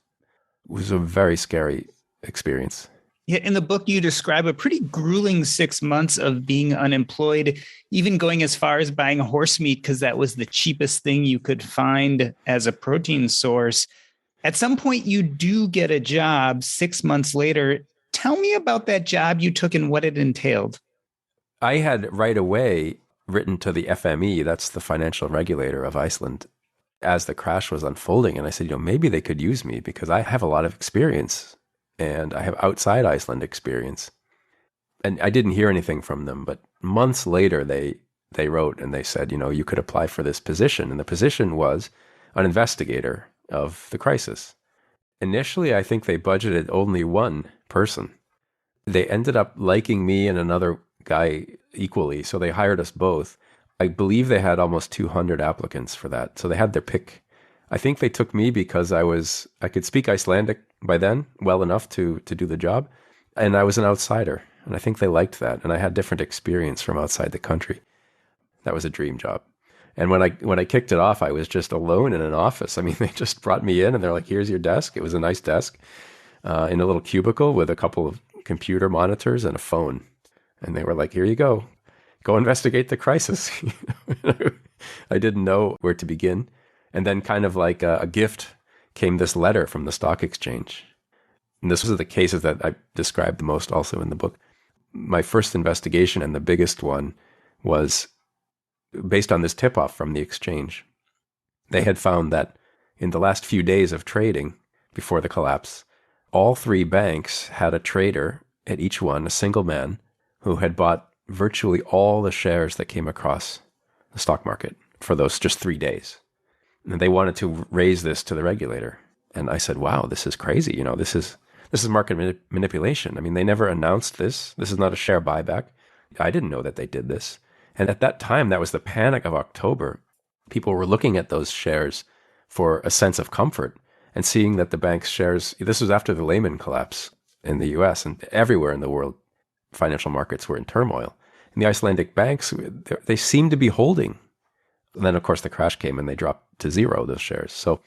It was a very scary experience. Yeah, in the book, you describe a pretty grueling 6 months of being unemployed, even going as far as buying horse meat because that was the cheapest thing you could find as a protein source. At some point, you do get a job 6 months later. Tell me about that job you took and what it entailed. I had right away written to the FME, that's the financial regulator of Iceland, as the crash was unfolding. And I said, maybe they could use me because I have a lot of experience. And I have outside Iceland experience. And I didn't hear anything from them, but months later they wrote and they said, you could apply for this position. And the position was an investigator of the crisis. Initially, I think they budgeted only one person. They ended up liking me and another guy equally, so they hired us both. I believe they had almost 200 applicants for that, so they had their pick. I think they took me because I could speak Icelandic by then well enough to do the job, and I was an outsider, and I think they liked that, and I had different experience from outside the country. That was a dream job. And when I kicked it off, I was just alone in an office. I mean, they just brought me in, and they're like, "Here's your desk." It was a nice desk in a little cubicle with a couple of computer monitors and a phone, and they were like, "Here you go investigate the crisis." I didn't know where to begin. And then kind of like a gift came this letter from the stock exchange. And this was the cases that I described the most also in the book. My first investigation and the biggest one was based on this tip-off from the exchange. They had found that in the last few days of trading before the collapse, all three banks had a trader at each one, a single man, who had bought virtually all the shares that came across the stock market for those just 3 days. And they wanted to raise this to the regulator. And I said, wow, this is crazy. This is market manipulation. I mean, they never announced this. This is not a share buyback. I didn't know that they did this. And at that time, that was the panic of October. People were looking at those shares for a sense of comfort. and seeing that the bank's shares, this was after the Lehman collapse in the US and everywhere in the world, financial markets were in turmoil. And the Icelandic banks, they seemed to be holding. And then, of course, the crash came and they dropped to zero, those shares. So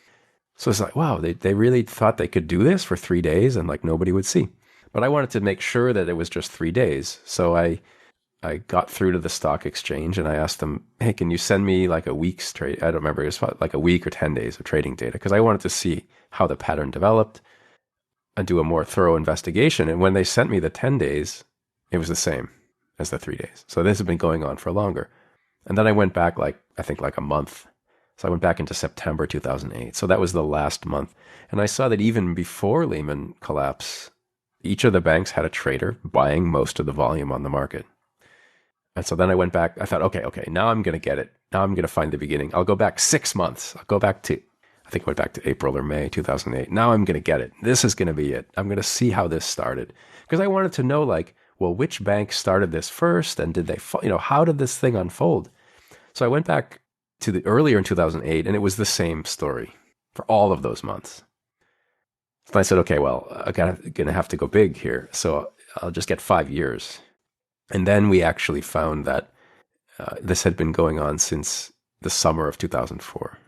it's like, wow, they really thought they could do this for 3 days and like nobody would see. But I wanted to make sure that it was just 3 days. So I got through to the stock exchange and I asked them, hey, can you send me like a week's trade? I don't remember, it was like a week or 10 days of trading data because I wanted to see how the pattern developed and do a more thorough investigation. And when they sent me the 10 days, it was the same as the 3 days. So this had been going on for longer. And then I went back I think a month. So I went back into September 2008. So that was the last month. And I saw that even before Lehman collapse, each of the banks had a trader buying most of the volume on the market. And so then I went back. I thought, okay, now I'm going to get it. Now I'm going to find the beginning. I'll go back 6 months. I'll go back to, I think I went back to April or May 2008. Now I'm going to get it. This is going to be it. I'm going to see how this started. Because I wanted to know, well, which bank started this first? And did they, how did this thing unfold? So I went back to the earlier in 2008, and it was the same story for all of those months. So I said, okay, well, I'm going to have to go big here. So I'll just get 5 years. And then we actually found that this had been going on since the summer of 2004.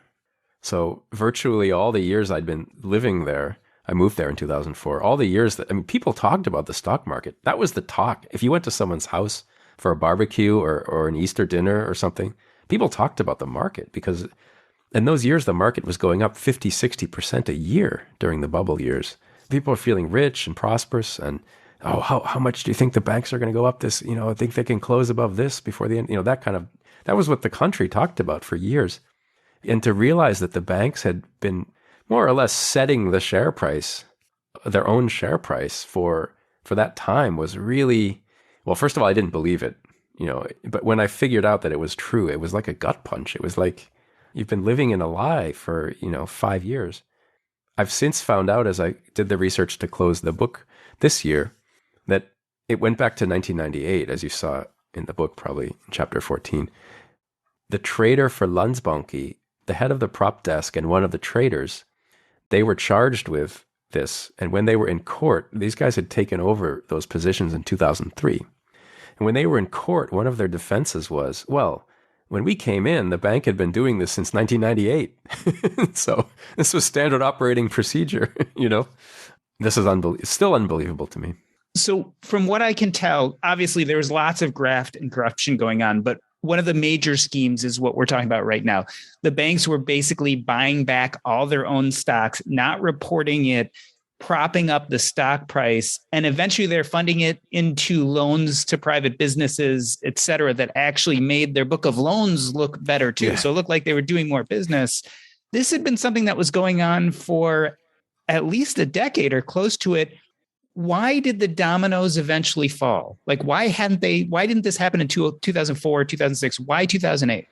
So virtually all the years I'd been living there, I moved there in 2004, all the years people talked about the stock market. That was the talk. If you went to someone's house for a barbecue or an Easter dinner or something, people talked about the market because in those years, the market was going up 50, 60% a year during the bubble years. People are feeling rich and prosperous and how much do you think the banks are going to go up this? I think they can close above this before the end. That was what the country talked about for years. And to realize that the banks had been more or less setting the share price, their own share price for that time was really, well, first of all, I didn't believe it, but when I figured out that it was true, it was like a gut punch. It was like, you've been living in a lie for, 5 years. I've since found out as I did the research to close the book this year, that it went back to 1998, as you saw in the book, probably in chapter 14. The trader for Landsbanki, the head of the prop desk and one of the traders, they were charged with this. And when they were in court, these guys had taken over those positions in 2003. And when they were in court, one of their defenses was, well, when we came in, the bank had been doing this since 1998. So this was standard operating procedure, This is still unbelievable to me. So from what I can tell, obviously there was lots of graft and corruption going on, but one of the major schemes is what we're talking about right now. The banks were basically buying back all their own stocks, not reporting it, propping up the stock price, and eventually they're funding it into loans to private businesses, et cetera, that actually made their book of loans look better too. Yeah. So it looked like they were doing more business. This had been something that was going on for at least a decade or close to it. Why did the dominoes eventually fall? Why didn't this happen in 2004, 2006? Why 2008?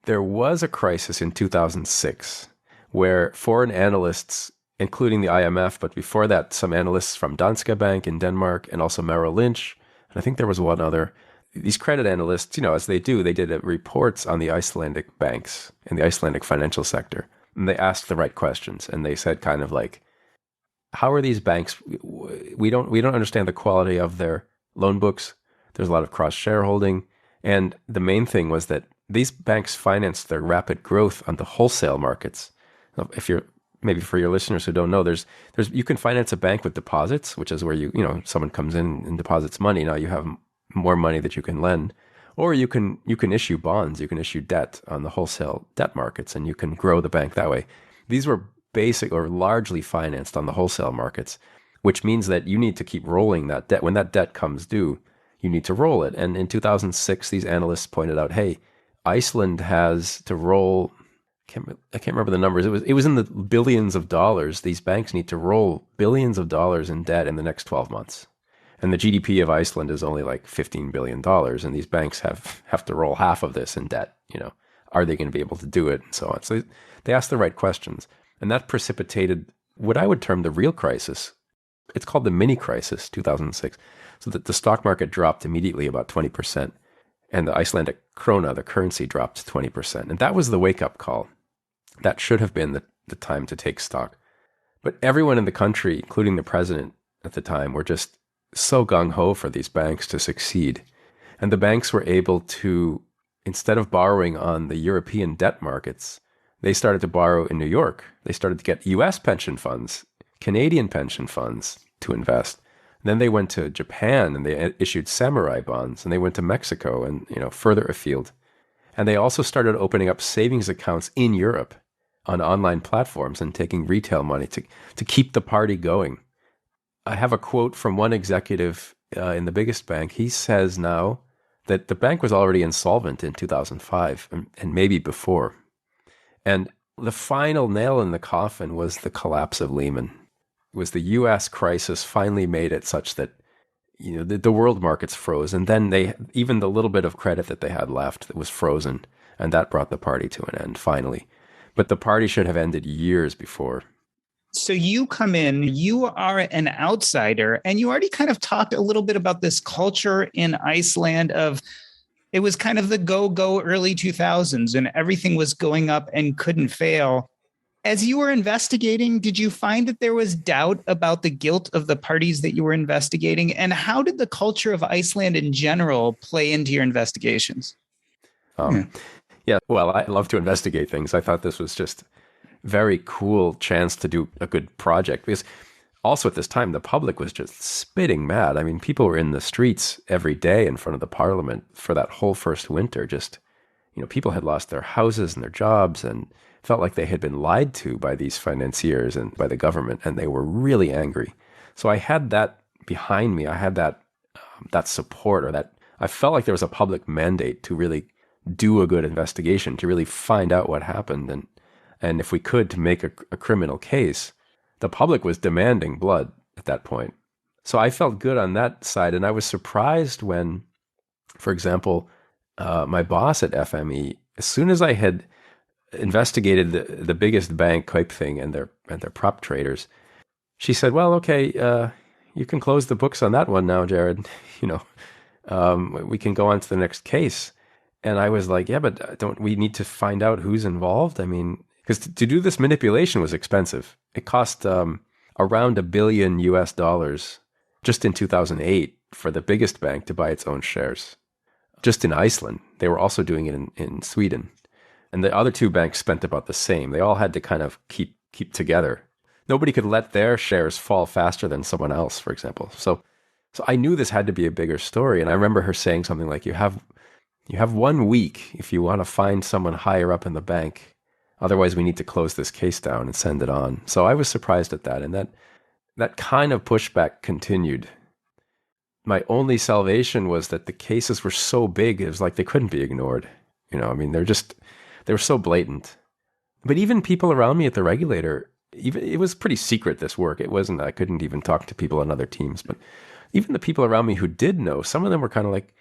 There was a crisis in 2006 where foreign analysts, including the IMF, but before that, some analysts from Danske Bank in Denmark and also Merrill Lynch, and I think there was one other. These credit analysts, as they do, they did reports on the Icelandic banks and the Icelandic financial sector. And they asked the right questions. And they said kind of like, how are these banks? We don't understand the quality of their loan books. There's a lot of cross shareholding, and the main thing was that these banks financed their rapid growth on the wholesale markets. If you're maybe for your listeners who don't know, there's you can finance a bank with deposits, which is where someone comes in and deposits money. Now you have more money that you can lend, or you can issue bonds, you can issue debt on the wholesale debt markets, and you can grow the bank that way. These were basic or largely financed on the wholesale markets, which means that you need to keep rolling that debt. When that debt comes due, you need to roll it. And in 2006, these analysts pointed out, hey, Iceland has to roll, I can't remember the numbers. It was in the billions of dollars. These banks need to roll billions of dollars in debt in the next 12 months. And the GDP of Iceland is only like $15 billion. And these banks have to roll half of this in debt. Are they going to be able to do it? And so on. So they asked the right questions. And that precipitated what I would term the real crisis. It's called the mini crisis, 2006. So that the stock market dropped immediately about 20%. And the Icelandic krona, the currency, dropped 20%. And that was the wake-up call. That should have been the time to take stock. But everyone in the country, including the president at the time, were just so gung-ho for these banks to succeed. And the banks were able to, instead of borrowing on the European debt markets, they started to borrow in New York. They started to get US pension funds, Canadian pension funds to invest. Then they went to Japan and they issued samurai bonds, and they went to Mexico and, further afield. And they also started opening up savings accounts in Europe on online platforms and taking retail money to keep the party going. I have a quote from one executive in the biggest bank. He says now that the bank was already insolvent in 2005 and maybe before. And the final nail in the coffin was the collapse of Lehman. It was the U.S. crisis finally made it such that the world markets froze, and then even the little bit of credit that they had left was frozen, and that brought the party to an end finally. But the party should have ended years before. So you come in, you are an outsider, and you already kind of talked a little bit about this culture in Iceland of it was kind of the go early 2000s, and everything was going up and couldn't fail. As you were investigating, did you find that there was doubt about the guilt of the parties that you were investigating? And how did the culture of Iceland in general play into your investigations? Yeah, well, I love to investigate things. I thought this was just a very cool chance to do a good project, because also at this time, the public was just spitting mad. I mean, people were in the streets every day in front of the parliament for that whole first winter. Just, people had lost their houses and their jobs and felt like they had been lied to by these financiers and by the government, and they were really angry. So I had that behind me. I had that support, or that I felt like there was a public mandate to really do a good investigation, to really find out what happened, and if we could, to make a criminal case. The public was demanding blood at that point. So I felt good on that side, and I was surprised when, for example, my boss at FME, as soon as I had investigated the biggest bank, Kaupthing, and their prop traders, she said, "Well, okay, you can close the books on that one now, Jared. We can go on to the next case." And I was like, "Yeah, but don't we need to find out who's involved? I mean, because to do this manipulation was expensive. It cost around $1 billion just in 2008 for the biggest bank to buy its own shares. Just in Iceland, they were also doing it in Sweden." And the other two banks spent about the same. They all had to kind of keep together. Nobody could let their shares fall faster than someone else, for example. So I knew this had to be a bigger story. And I remember her saying something like, you have 1 week if you want to find someone higher up in the bank. Otherwise, we need to close this case down and send it on. So I was surprised at that. And that kind of pushback continued. My only salvation was that the cases were so big, it was like they couldn't be ignored. They were so blatant. But even people around me at the regulator, it was pretty secret, this work. It wasn't, I couldn't even talk to people on other teams. But even the people around me who did know, some of them were kind of like,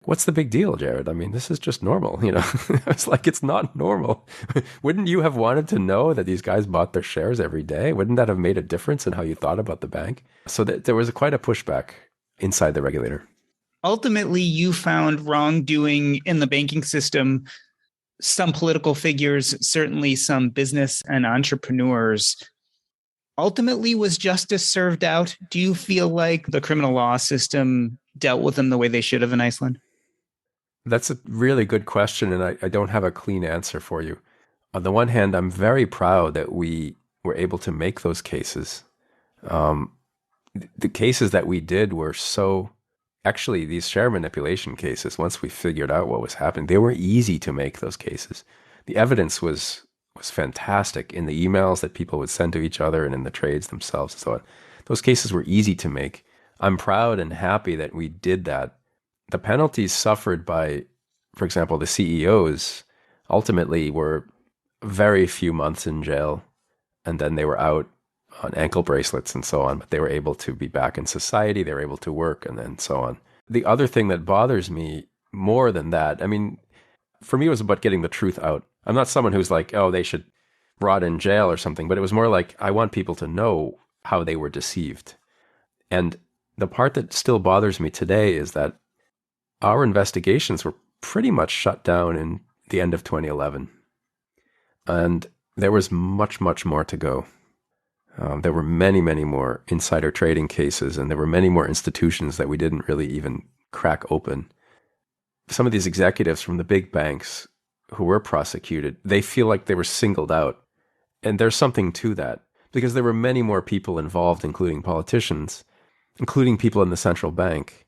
"What's the big deal, Jared? I mean, this is just normal." I was like, it's not normal. Wouldn't you have wanted to know that these guys bought their shares every day? Wouldn't that have made a difference in how you thought about the bank? So there was quite a pushback inside the regulator. Ultimately, you found wrongdoing in the banking system. Some political figures, certainly some business and entrepreneurs. Ultimately, was justice served out? Do you feel like the criminal law system dealt with them the way they should have in Iceland? That's a really good question, and I don't have a clean answer for you. On the one hand, I'm very proud that we were able to make those cases. The cases that we did were so... Actually, these share manipulation cases, once we figured out what was happening, they were easy to make, those cases. The evidence was fantastic in the emails that people would send to each other and in the trades themselves and so on. Those cases were easy to make. I'm proud and happy that we did that. The penalties suffered by, for example, the CEOs ultimately were very few months in jail, and then they were out on ankle bracelets and so on, but they were able to be back in society, they were able to work, and then so on. The other thing that bothers me more than that, I mean, for me, it was about getting the truth out. I'm not someone who's like, oh, they should rot in jail or something, but it was more like, I want people to know how they were deceived. And the part that still bothers me today is that our investigations were pretty much shut down in the end of 2011. And there was much, much more to go. There were many, many more insider trading cases, and there were many more institutions that we didn't really even crack open. Some of these executives from the big banks who were prosecuted, they feel like they were singled out. And there's something to that, because there were many more people involved, including politicians, including people in the central bank.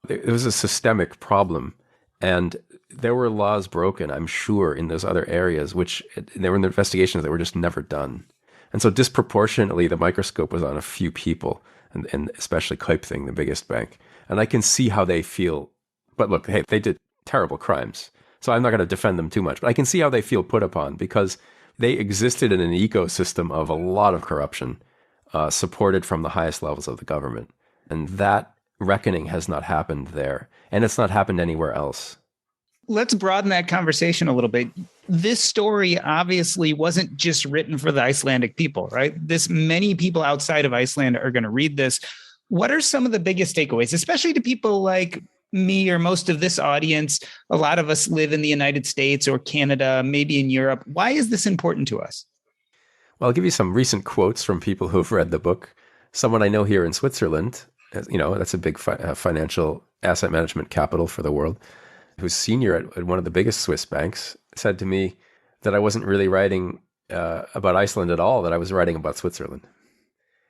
It was a systemic problem. And there were laws broken, I'm sure, in those other areas, which there were investigations that were just never done. And so disproportionately, the microscope was on a few people, and especially Kaupthing, the biggest bank. And I can see how they feel. But look, hey, they did terrible crimes. So I'm not going to defend them too much. But I can see how they feel put upon, because they existed in an ecosystem of a lot of corruption, supported from the highest levels of the government. And that reckoning has not happened there. And it's not happened anywhere else. Let's broaden that conversation a little bit. This story obviously wasn't just written for the Icelandic people, right? Many people outside of Iceland are going to read this. What are some of the biggest takeaways, especially to people like me or most of this audience? A lot of us live in the United States or Canada, maybe in Europe. Why is this important to us? Well, I'll give you some recent quotes from people who've read the book. Someone I know here in Switzerland, that's a big financial asset management capital for the world, who's senior at one of the biggest Swiss banks, said to me that I wasn't really writing about Iceland at all, that I was writing about Switzerland.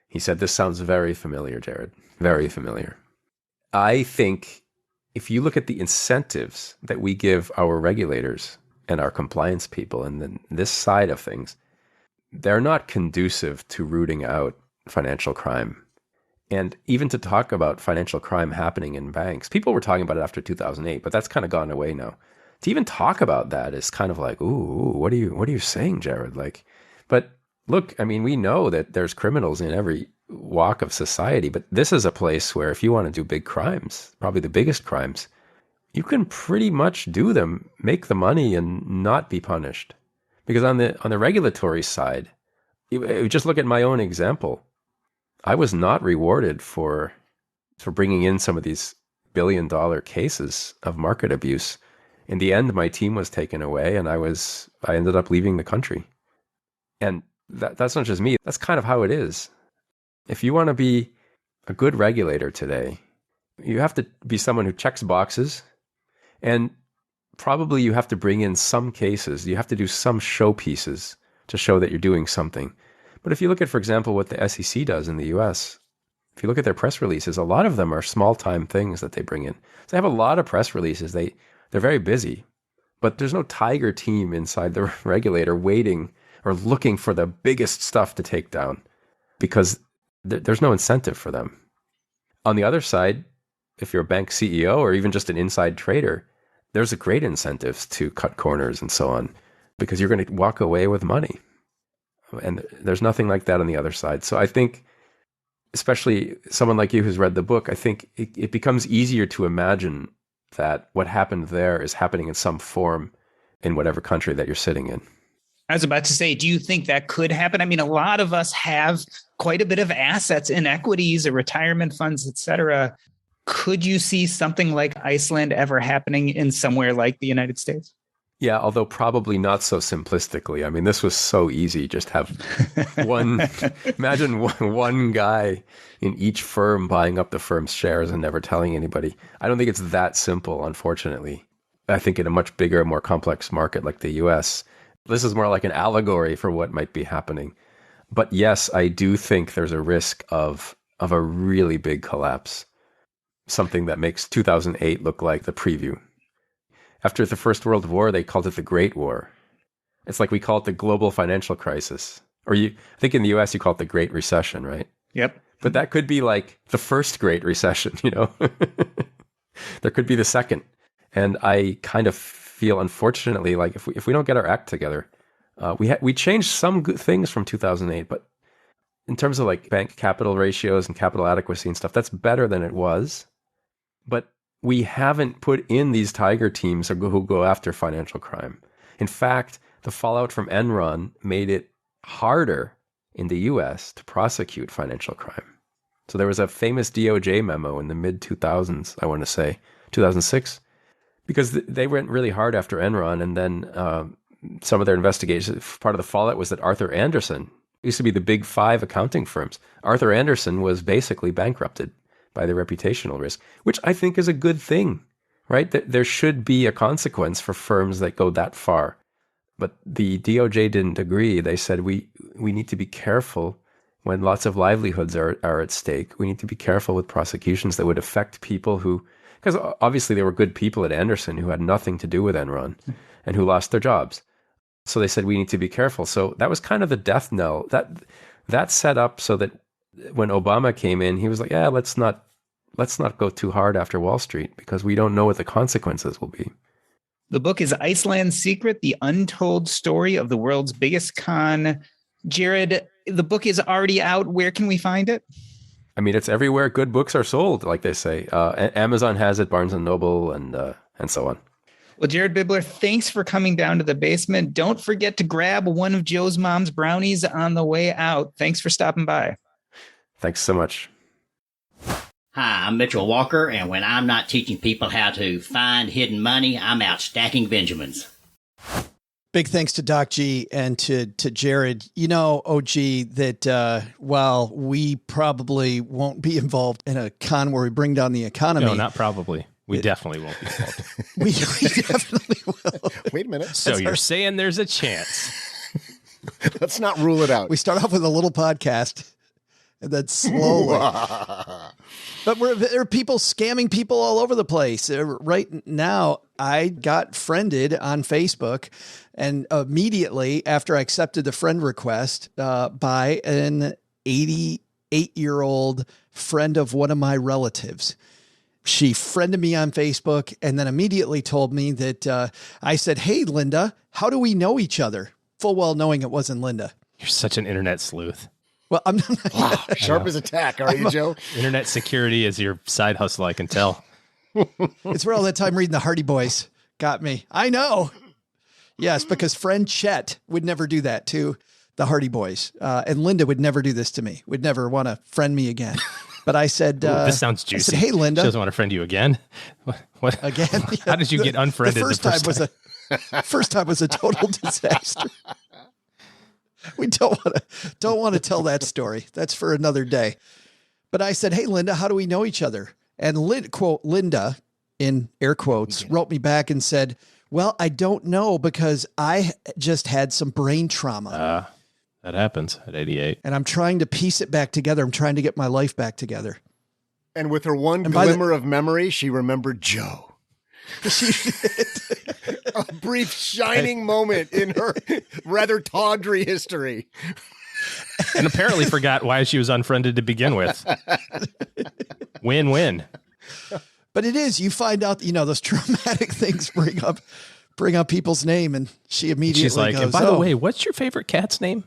He said, "This sounds very familiar, Jared, very familiar." I think if you look at the incentives that we give our regulators and our compliance people, and then this side of things, they're not conducive to rooting out financial crime. And even to talk about financial crime happening in banks, people were talking about it after 2008, but that's kind of gone away now. To even talk about that is kind of like, ooh, what are you saying, Jared? But look, I mean, we know that there's criminals in every walk of society, but this is a place where if you want to do big crimes, probably the biggest crimes, you can pretty much do them, make the money, and not be punished. Because on the regulatory side, you just look at my own example. I was not rewarded for bringing in some of these billion-dollar cases of market abuse. In the end, my team was taken away, and I ended up leaving the country. And that's not just me. That's kind of how it is. If you want to be a good regulator today, you have to be someone who checks boxes, and probably you have to bring in some cases. You have to do some showpieces to show that you're doing something. But if you look at, for example, what the SEC does in the US, if you look at their press releases, a lot of them are small-time things that they bring in. So they have a lot of press releases. They're very busy, but there's no tiger team inside the regulator waiting or looking for the biggest stuff to take down, because there's no incentive for them. On the other side, if you're a bank CEO or even just an inside trader, there's a great incentive to cut corners and so on, because you're going to walk away with money. And there's nothing like that on the other side. So I think, especially someone like you who's read the book, I think it becomes easier to imagine that what happened there is happening in some form in whatever country that you're sitting in. I was about to say, do you think that could happen? I mean, a lot of us have quite a bit of assets in equities or retirement funds, et cetera. Could you see something like Iceland ever happening in somewhere like the United States? Yeah, although probably not so simplistically. I mean, this was so easy. Just have imagine one guy in each firm buying up the firm's shares and never telling anybody. I don't think it's that simple, unfortunately. I think in a much bigger, more complex market like the US, this is more like an allegory for what might be happening. But yes, I do think there's a risk of a really big collapse, something that makes 2008 look like the preview. After the First World War, they called it the Great War. It's like we call it the global financial crisis. Or I think in the US, you call it the Great Recession, right? Yep. But that could be like the first Great Recession, There could be the second. And I kind of feel, unfortunately, like if we don't get our act together, we changed some good things from 2008, but in terms of like bank capital ratios and capital adequacy and stuff, that's better than it was. But we haven't put in these tiger teams who go after financial crime. In fact, the fallout from Enron made it harder in the US to prosecute financial crime. So there was a famous DOJ memo in the mid-2000s, I want to say, 2006, because they went really hard after Enron, and then some of their investigations, part of the fallout was that Arthur Andersen used to be the big five accounting firms. Arthur Andersen was basically bankrupted by the reputational risk, which I think is a good thing, right? There should be a consequence for firms that go that far. But the DOJ didn't agree. They said we need to be careful when lots of livelihoods are at stake. We need to be careful with prosecutions that would affect people who, because obviously there were good people at Andersen who had nothing to do with Enron and who lost their jobs. So they said we need to be careful. So that was kind of the death knell. That set up so that when Obama came in, he was like, yeah, let's not go too hard after Wall Street because we don't know what the consequences will be. The book is Iceland's Secret, the untold story of the world's biggest con. Jared, the book is already out. Where can we find it? I mean, it's everywhere good books are sold, like they say. Amazon has it, Barnes & Noble, and so on. Well, Jared Bibler, thanks for coming down to the basement. Don't forget to grab one of Joe's mom's brownies on the way out. Thanks for stopping by. Thanks so much. Hi, I'm Mitchell Walker, and when I'm not teaching people how to find hidden money, I'm out stacking Benjamins. Big thanks to Doc G and to Jared. You know, OG, that while we probably won't be involved in a con where we bring down the economy. No, not probably. We definitely won't be involved. we definitely will. Wait a minute. So you're saying there's a chance. Let's not rule it out. We start off with a little podcast and then slowly. But there are people scamming people all over the place. Right now, I got friended on Facebook, and immediately after I accepted the friend request by an 88-year-old friend of one of my relatives. She friended me on Facebook and then immediately told me that I said, "Hey, Linda, how do we know each other?" Full well knowing it wasn't Linda. You're such an internet sleuth. Well, I'm not. Wow, sharp as a tack, are you, Joe? Internet security is your side hustle, I can tell. It's where all that time reading the Hardy Boys got me. I know. Yes, because friend Chet would never do that to the Hardy Boys. And Linda would never do this to me, would never want to friend me again. But I said, this sounds juicy. I said, "Hey, Linda." She doesn't want to friend you again. What? Again? Yeah. How did you get unfriended the first time was a total disaster. We don't want to tell that story. That's for another day. But I said, "Hey, Linda, how do we know each other?" And quote, Linda, in air quotes, wrote me back and said, "Well, I don't know because I just had some brain trauma." That happens at 88. And I'm trying to piece it back together. I'm trying to get my life back together. And with her one glimmer of memory, she remembered Joe. She did. A brief shining moment in her rather tawdry history. And apparently forgot why she was unfriended to begin with. Win-win. But it is, you find out, those traumatic things bring up people's name, and she immediately She's like, goes, "And by the way, what's your favorite cat's name?"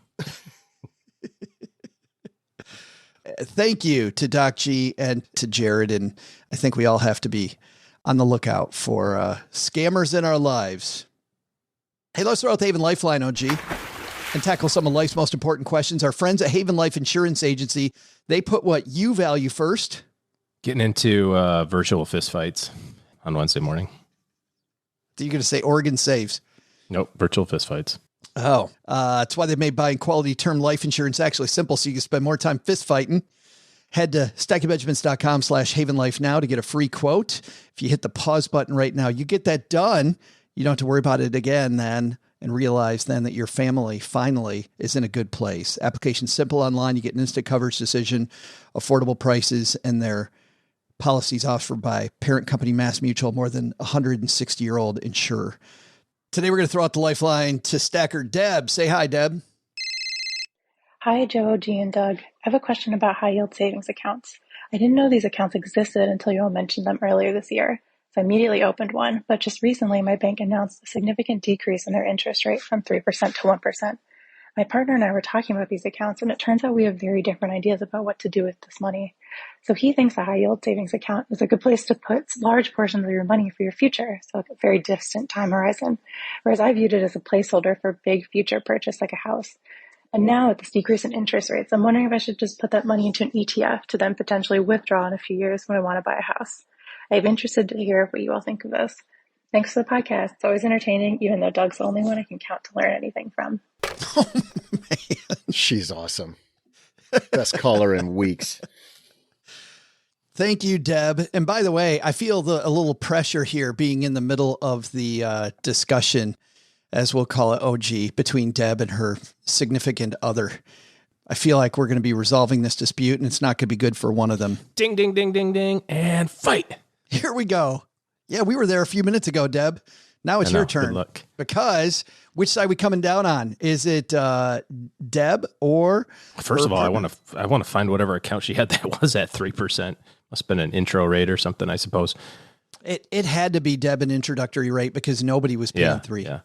Thank you to Doc G and to Jared. And I think we all have to be on the lookout for scammers in our lives. Hey, let's throw out the Haven Lifeline, OG, and tackle some of life's most important questions. Our friends at Haven Life Insurance Agency, they put what you value first. Getting into virtual fistfights on Wednesday morning. You're going to say Oregon saves. Nope, virtual fistfights. Oh, that's why they made buying quality term life insurance actually simple, so you can spend more time fist fighting. Head to stackingbenjamins.com/havenlife now to get a free quote. If you hit the pause button right now, you get that done. You don't have to worry about it again then, and realize then that your family finally is in a good place. Application simple online. You get an instant coverage decision, affordable prices, and their policies offered by parent company Mass Mutual, more than 160-year-old insurer. Today, we're going to throw out the lifeline to Stacker Deb. Say hi, Deb. Hi, Joe, G, and Doug. I have a question about high-yield savings accounts. I didn't know these accounts existed until you all mentioned them earlier this year, so I immediately opened one. But just recently, my bank announced a significant decrease in their interest rate from 3% to 1%. My partner and I were talking about these accounts, and it turns out we have very different ideas about what to do with this money. So he thinks a high-yield savings account is a good place to put large portions of your money for your future, so a very distant time horizon, whereas I viewed it as a placeholder for a big future purchase like a house. And now with this decrease in interest rates, I'm wondering if I should just put that money into an ETF to then potentially withdraw in a few years when I want to buy a house. I'm interested to hear what you all think of this. Thanks for the podcast. It's always entertaining, even though Doug's the only one I can count to learn anything from. Oh, man. She's awesome. Best caller in weeks. Thank you, Deb. And by the way, I feel a little pressure here being in the middle of the discussion, as we'll call it, OG, between Deb and her significant other. I feel like we're going to be resolving this dispute, and it's not going to be good for one of them. Ding, ding, ding, ding, ding, and fight. Here we go. Yeah, we were there a few minutes ago, Deb. Now it's your turn. Good luck. Because which side are we coming down on? Is it Deb or? First of all, I want to find whatever account she had that was at 3%. Must have been an intro rate or something, I suppose. It had to be Deb an introductory rate because nobody was paying 3. Yeah.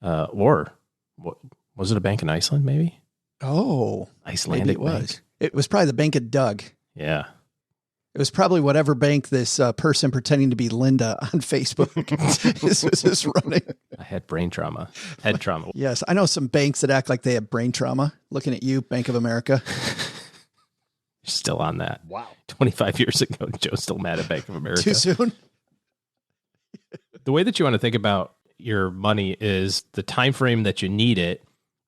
Or what, was it a bank in Iceland? Maybe. Oh, Icelandic maybe it was. Bank. It was probably the bank of Doug. Yeah. It was probably whatever bank this person pretending to be Linda on Facebook is running. I had brain trauma, head trauma. Yes. I know some banks that act like they have brain trauma. Looking at you, Bank of America. You're still on that. Wow. 25 years ago, Joe's still mad at Bank of America. Too soon? The way that you want to think about your money is the time frame that you need it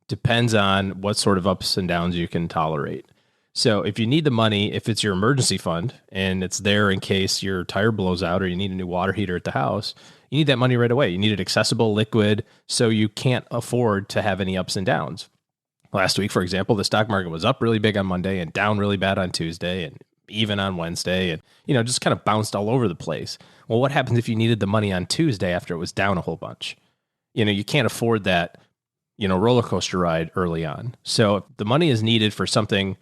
depends on what sort of ups and downs you can tolerate. So if you need the money, if it's your emergency fund and it's there in case your tire blows out or you need a new water heater at the house, you need that money right away. You need it accessible, liquid, so you can't afford to have any ups and downs. Last week, for example, the stock market was up really big on Monday and down really bad on Tuesday and even on Wednesday and, just kind of bounced all over the place. Well, what happens if you needed the money on Tuesday after it was down a whole bunch? You can't afford that, roller coaster ride early on. So if the money is needed for something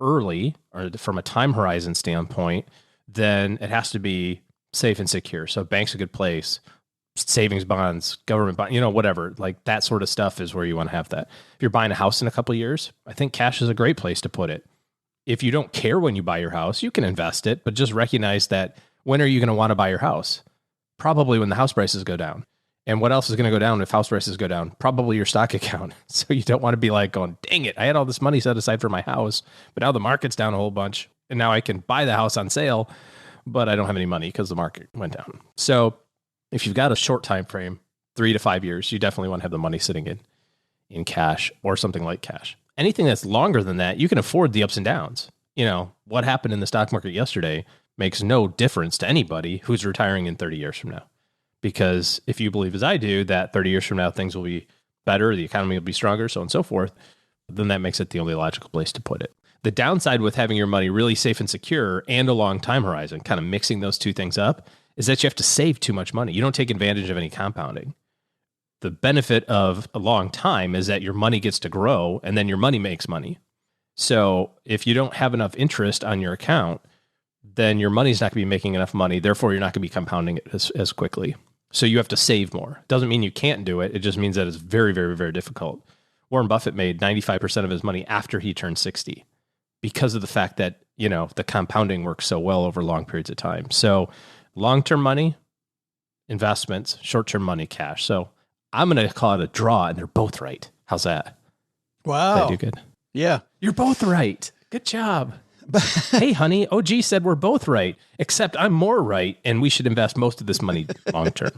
early or from a time horizon standpoint, then it has to be safe and secure. So bank's a good place, savings bonds, government bond, whatever, like that sort of stuff is where you want to have that. If you're buying a house in a couple of years, I think cash is a great place to put it. If you don't care when you buy your house, you can invest it, but just recognize that when are you going to want to buy your house? Probably when the house prices go down. And what else is going to go down if house prices go down? Probably your stock account. So you don't want to be like going, dang it, I had all this money set aside for my house, but now the market's down a whole bunch. And now I can buy the house on sale, but I don't have any money because the market went down. So if you've got a short time frame, 3 to 5 years, you definitely want to have the money sitting in cash or something like cash. Anything that's longer than that, you can afford the ups and downs. What happened in the stock market yesterday makes no difference to anybody who's retiring in 30 years from now. Because if you believe as I do that 30 years from now, things will be better, the economy will be stronger, so on and so forth, then that makes it the only logical place to put it. The downside with having your money really safe and secure and a long time horizon, kind of mixing those two things up, is that you have to save too much money. You don't take advantage of any compounding. The benefit of a long time is that your money gets to grow and then your money makes money. So if you don't have enough interest on your account, then your money's not going to be making enough money. Therefore, you're not going to be compounding it as quickly. So you have to save more. Doesn't mean you can't do it. It just means that it's very, very, very difficult. Warren Buffett made 95% of his money after he turned 60 because of the fact that, the compounding works so well over long periods of time. So long-term money, investments, short-term money, cash. So I'm going to call it a draw, and they're both right. How's that? Wow. Did I do good? Yeah. You're both right. Good job. Hey, honey, OG said we're both right, except I'm more right, and we should invest most of this money long term.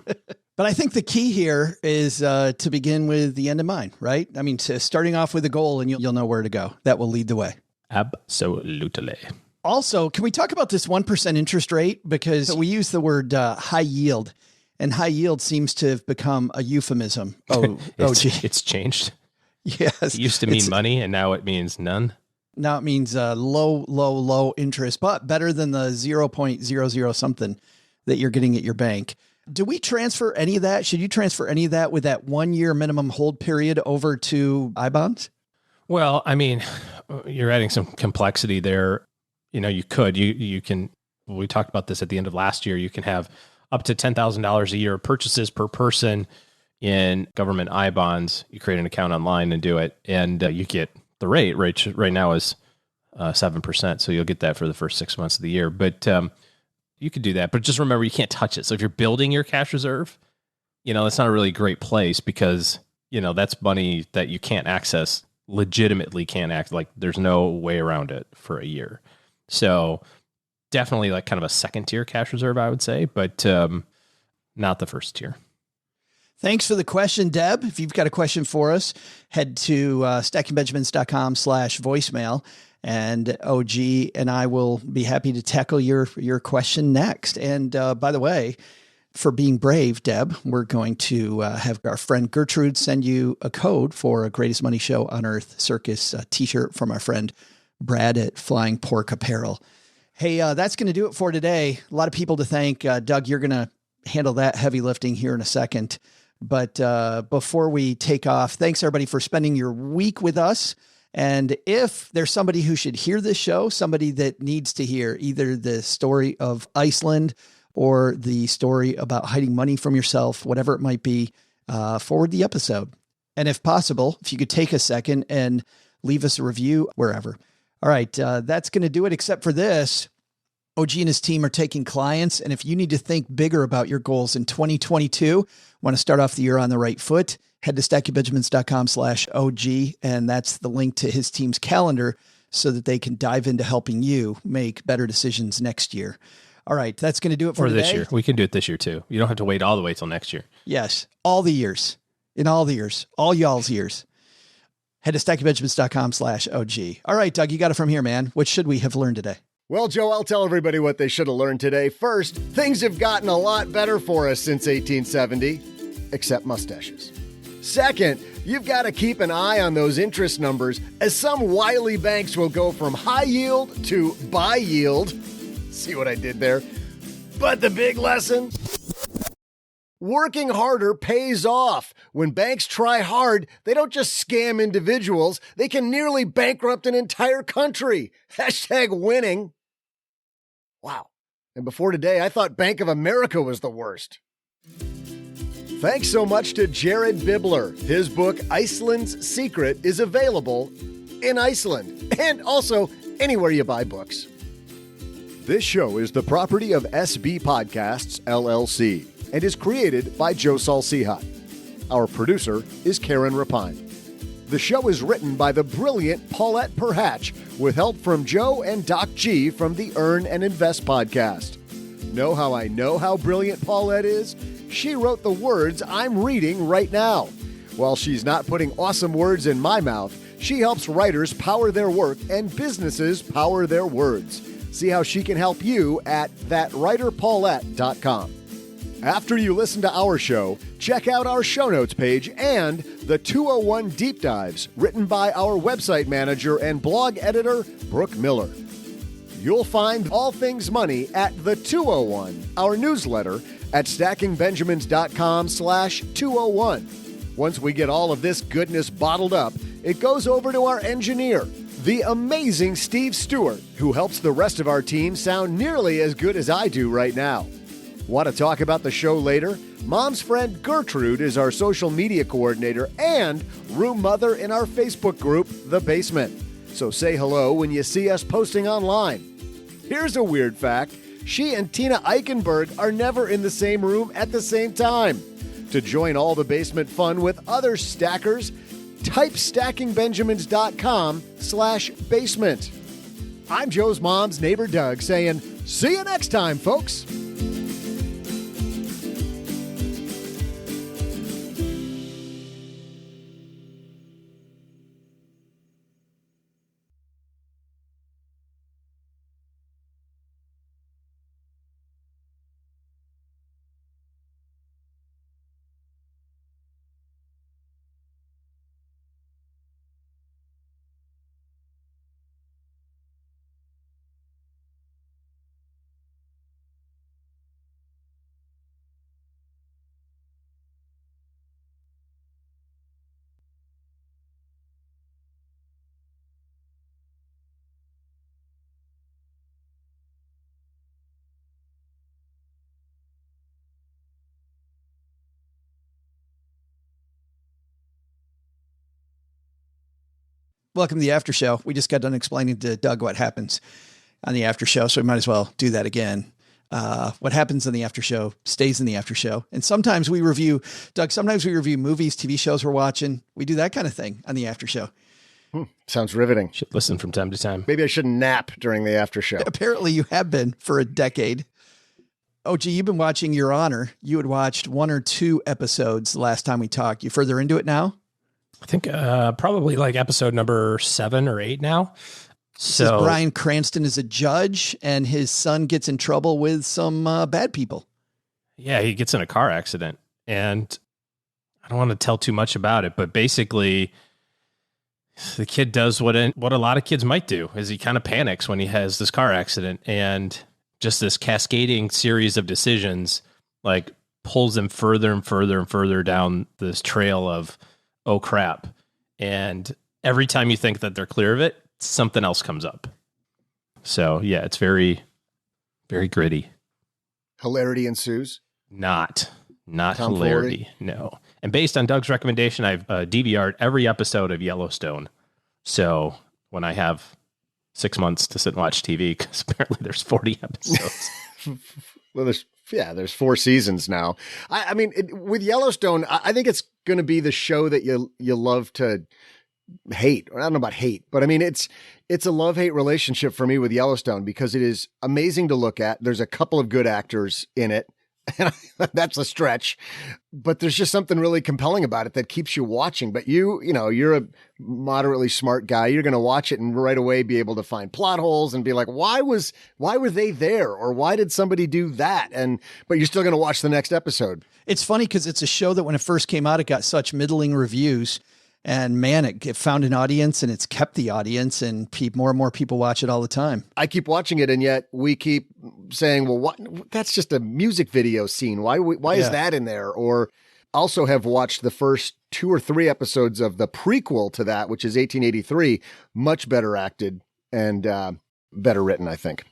But I think the key here is to begin with the end in mind, right? I mean, starting off with a goal, and you'll know where to go. That will lead the way. Absolutely. Also, can we talk about this 1% interest rate? Because we use the word high yield, and high yield seems to have become a euphemism. Oh, it's changed. Yes. It used to mean money, and now it means none. Now it means low interest, but better than the 0.00 something that you're getting at your bank. Do we transfer any of that? Should you transfer any of that with that 1 year minimum hold period over to I-bonds? Well, I mean, you're adding some complexity there. You could, you can, we talked about this at the end of last year. You can have up to $10,000 a year of purchases per person in government I-bonds. You create an account online and do it. And you get the rate right now is 7%. So you'll get that for the first 6 months of the year. But you could do that. But just remember, you can't touch it. So if you're building your cash reserve, that's not a really great place because, that's money that you can't access, legitimately can't act like there's no way around it for a year. So definitely like kind of a second tier cash reserve, I would say, but not the first tier. Thanks for the question, Deb. If you've got a question for us, head to stackingbenjamins.com/voicemail, and OG and I will be happy to tackle your question next. And by the way, for being brave, Deb, we're going to have our friend Gertrude send you a code for a Greatest Money Show on Earth Circus t-shirt from our friend Brad at Flying Pork Apparel. Hey, that's going to do it for today. A lot of people to thank. Doug, you're going to handle that heavy lifting here in a second. But before we take off, thanks everybody for spending your week with us. And if there's somebody who should hear this show, somebody that needs to hear either the story of Iceland or the story about hiding money from yourself, whatever it might be, forward the episode. And if possible, if you could take a second and leave us a review wherever. All right, that's going to do it, except for this. OG and his team are taking clients. And if you need to think bigger about your goals in 2022, want to start off the year on the right foot, head to stackingbenjamins.com/OG. And that's the link to his team's calendar so that they can dive into helping you make better decisions next year. All right. That's going to do it for this year. We can do it this year too. You don't have to wait all the way till next year. Yes. All the years, in all the years, all y'all's years. Head to stackingbenjamins.com/OG. All right, Doug, you got it from here, man. What should we have learned today? Well, Joe, I'll tell everybody what they should have learned today. First, things have gotten a lot better for us since 1870, except mustaches. Second, you've got to keep an eye on those interest numbers, as some wily banks will go from high yield to buy yield. See what I did there? But the big lesson? Working harder pays off. When banks try hard, they don't just scam individuals. They can nearly bankrupt an entire country. #winning. Wow. And before today, I thought Bank of America was the worst. Thanks so much to Jared Bibler. His book, Iceland's Secret, is available in Iceland and also anywhere you buy books. This show is the property of SB Podcasts, LLC, and is created by Joe Salcihat. Our producer is Karen Rapine. The show is written by the brilliant Paulette Perhatch with help from Joe and Doc G from the Earn and Invest podcast. Know how I know how brilliant Paulette is? She wrote the words I'm reading right now. While she's not putting awesome words in my mouth, she helps writers power their work and businesses power their words. See how she can help you at thatwriterpaulette.com. After you listen to our show, check out our show notes page and the 201 Deep Dives written by our website manager and blog editor, Brooke Miller. You'll find all things money at the 201, our newsletter at stackingbenjamins.com/201. Once we get all of this goodness bottled up, it goes over to our engineer, the amazing Steve Stewart, who helps the rest of our team sound nearly as good as I do right now. Want to talk about the show later? Mom's friend Gertrude is our social media coordinator and room mother in our Facebook group, The Basement. So say hello when you see us posting online. Here's a weird fact. She and Tina Eichenberg are never in the same room at the same time. To join all the basement fun with other stackers, type stackingbenjamins.com/basement. I'm Joe's mom's neighbor Doug saying, see you next time, folks. Welcome to the after show. We just got done explaining to Doug what happens on the after show, so we might as well do that again. What happens in the after show stays in the after show. And sometimes we review, Doug, sometimes we review movies, TV shows we're watching. We do that kind of thing on the after show. Sounds riveting. Should listen from time to time. Maybe I should nap during the after show. Apparently you have been for a decade. OG, you've been watching Your Honor. You had watched 1 or 2 episodes last time we talked. You further into it now? I think probably like episode number 7 or 8 now. So Bryan Cranston is a judge and his son gets in trouble with some bad people. Yeah, he gets in a car accident, and I don't want to tell too much about it, but basically the kid does what a lot of kids might do, is he kind of panics when he has this car accident, and just this cascading series of decisions like pulls him further and further and further down this trail of, oh crap. And every time you think that they're clear of it, something else comes up. So yeah, it's very, very gritty. Hilarity ensues. Not hilarity. No. And based on Doug's recommendation, I've DVR'd every episode of Yellowstone. So when I have 6 months to sit and watch TV, because apparently there's 40 episodes. Well, there's 4 seasons now. I mean, with Yellowstone, I think it's going to be the show that you love to hate. I don't know about hate, but I mean, it's a love-hate relationship for me with Yellowstone because it is amazing to look at. There's a couple of good actors in it. And that's a stretch, but there's just something really compelling about it that keeps you watching. But you know, you're a moderately smart guy. You're going to watch it and right away be able to find plot holes and be like, why were they there? Or why did somebody do that? But you're still going to watch the next episode. It's funny because it's a show that when it first came out, it got such middling reviews. And man, it found an audience and it's kept the audience, and more and more people watch it all the time. I keep watching it, and yet we keep saying, well, what? That's just a music video scene. Why is that in there? Or also have watched the first 2 or 3 episodes of the prequel to that, which is 1883, much better acted and better written, I think.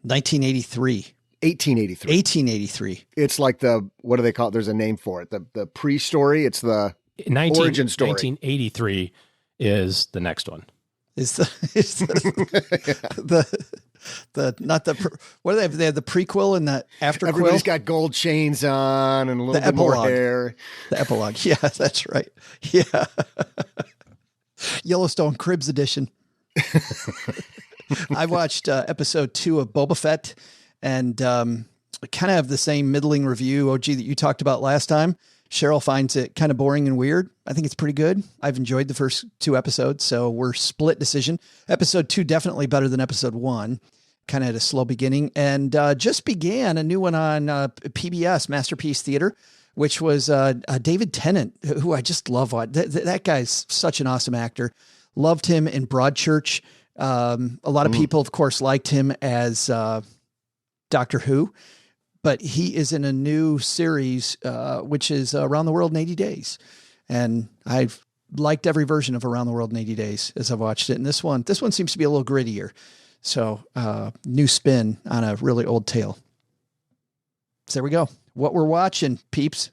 1983. 1883. 1883. It's like what do they call it? There's a name for it. The pre-story. It's the origin story. 1983 is the next one. What do they have? They have the prequel and the afterquel. Everybody's got gold chains on and a little bit more hair. The epilogue. Yeah, that's right. Yeah. Yellowstone Cribs edition. I watched episode 2 of Boba Fett and kind of have the same middling review, OG, that you talked about last time. Cheryl finds it kind of boring and weird. I think it's pretty good. I've enjoyed the first 2 episodes, so we're split decision. Episode 2 definitely better than episode 1. Kind of had a slow beginning, and just began a new one on PBS, Masterpiece Theater, which was David Tennant, who I just love. That guy's such an awesome actor. Loved him in Broadchurch. A lot of people, of course, liked him as Doctor Who. But he is in a new series, which is Around the World in 80 Days. And I've liked every version of Around the World in 80 Days as I've watched it. And this one seems to be a little grittier. So new spin on a really old tale. So there we go. What we're watching, peeps.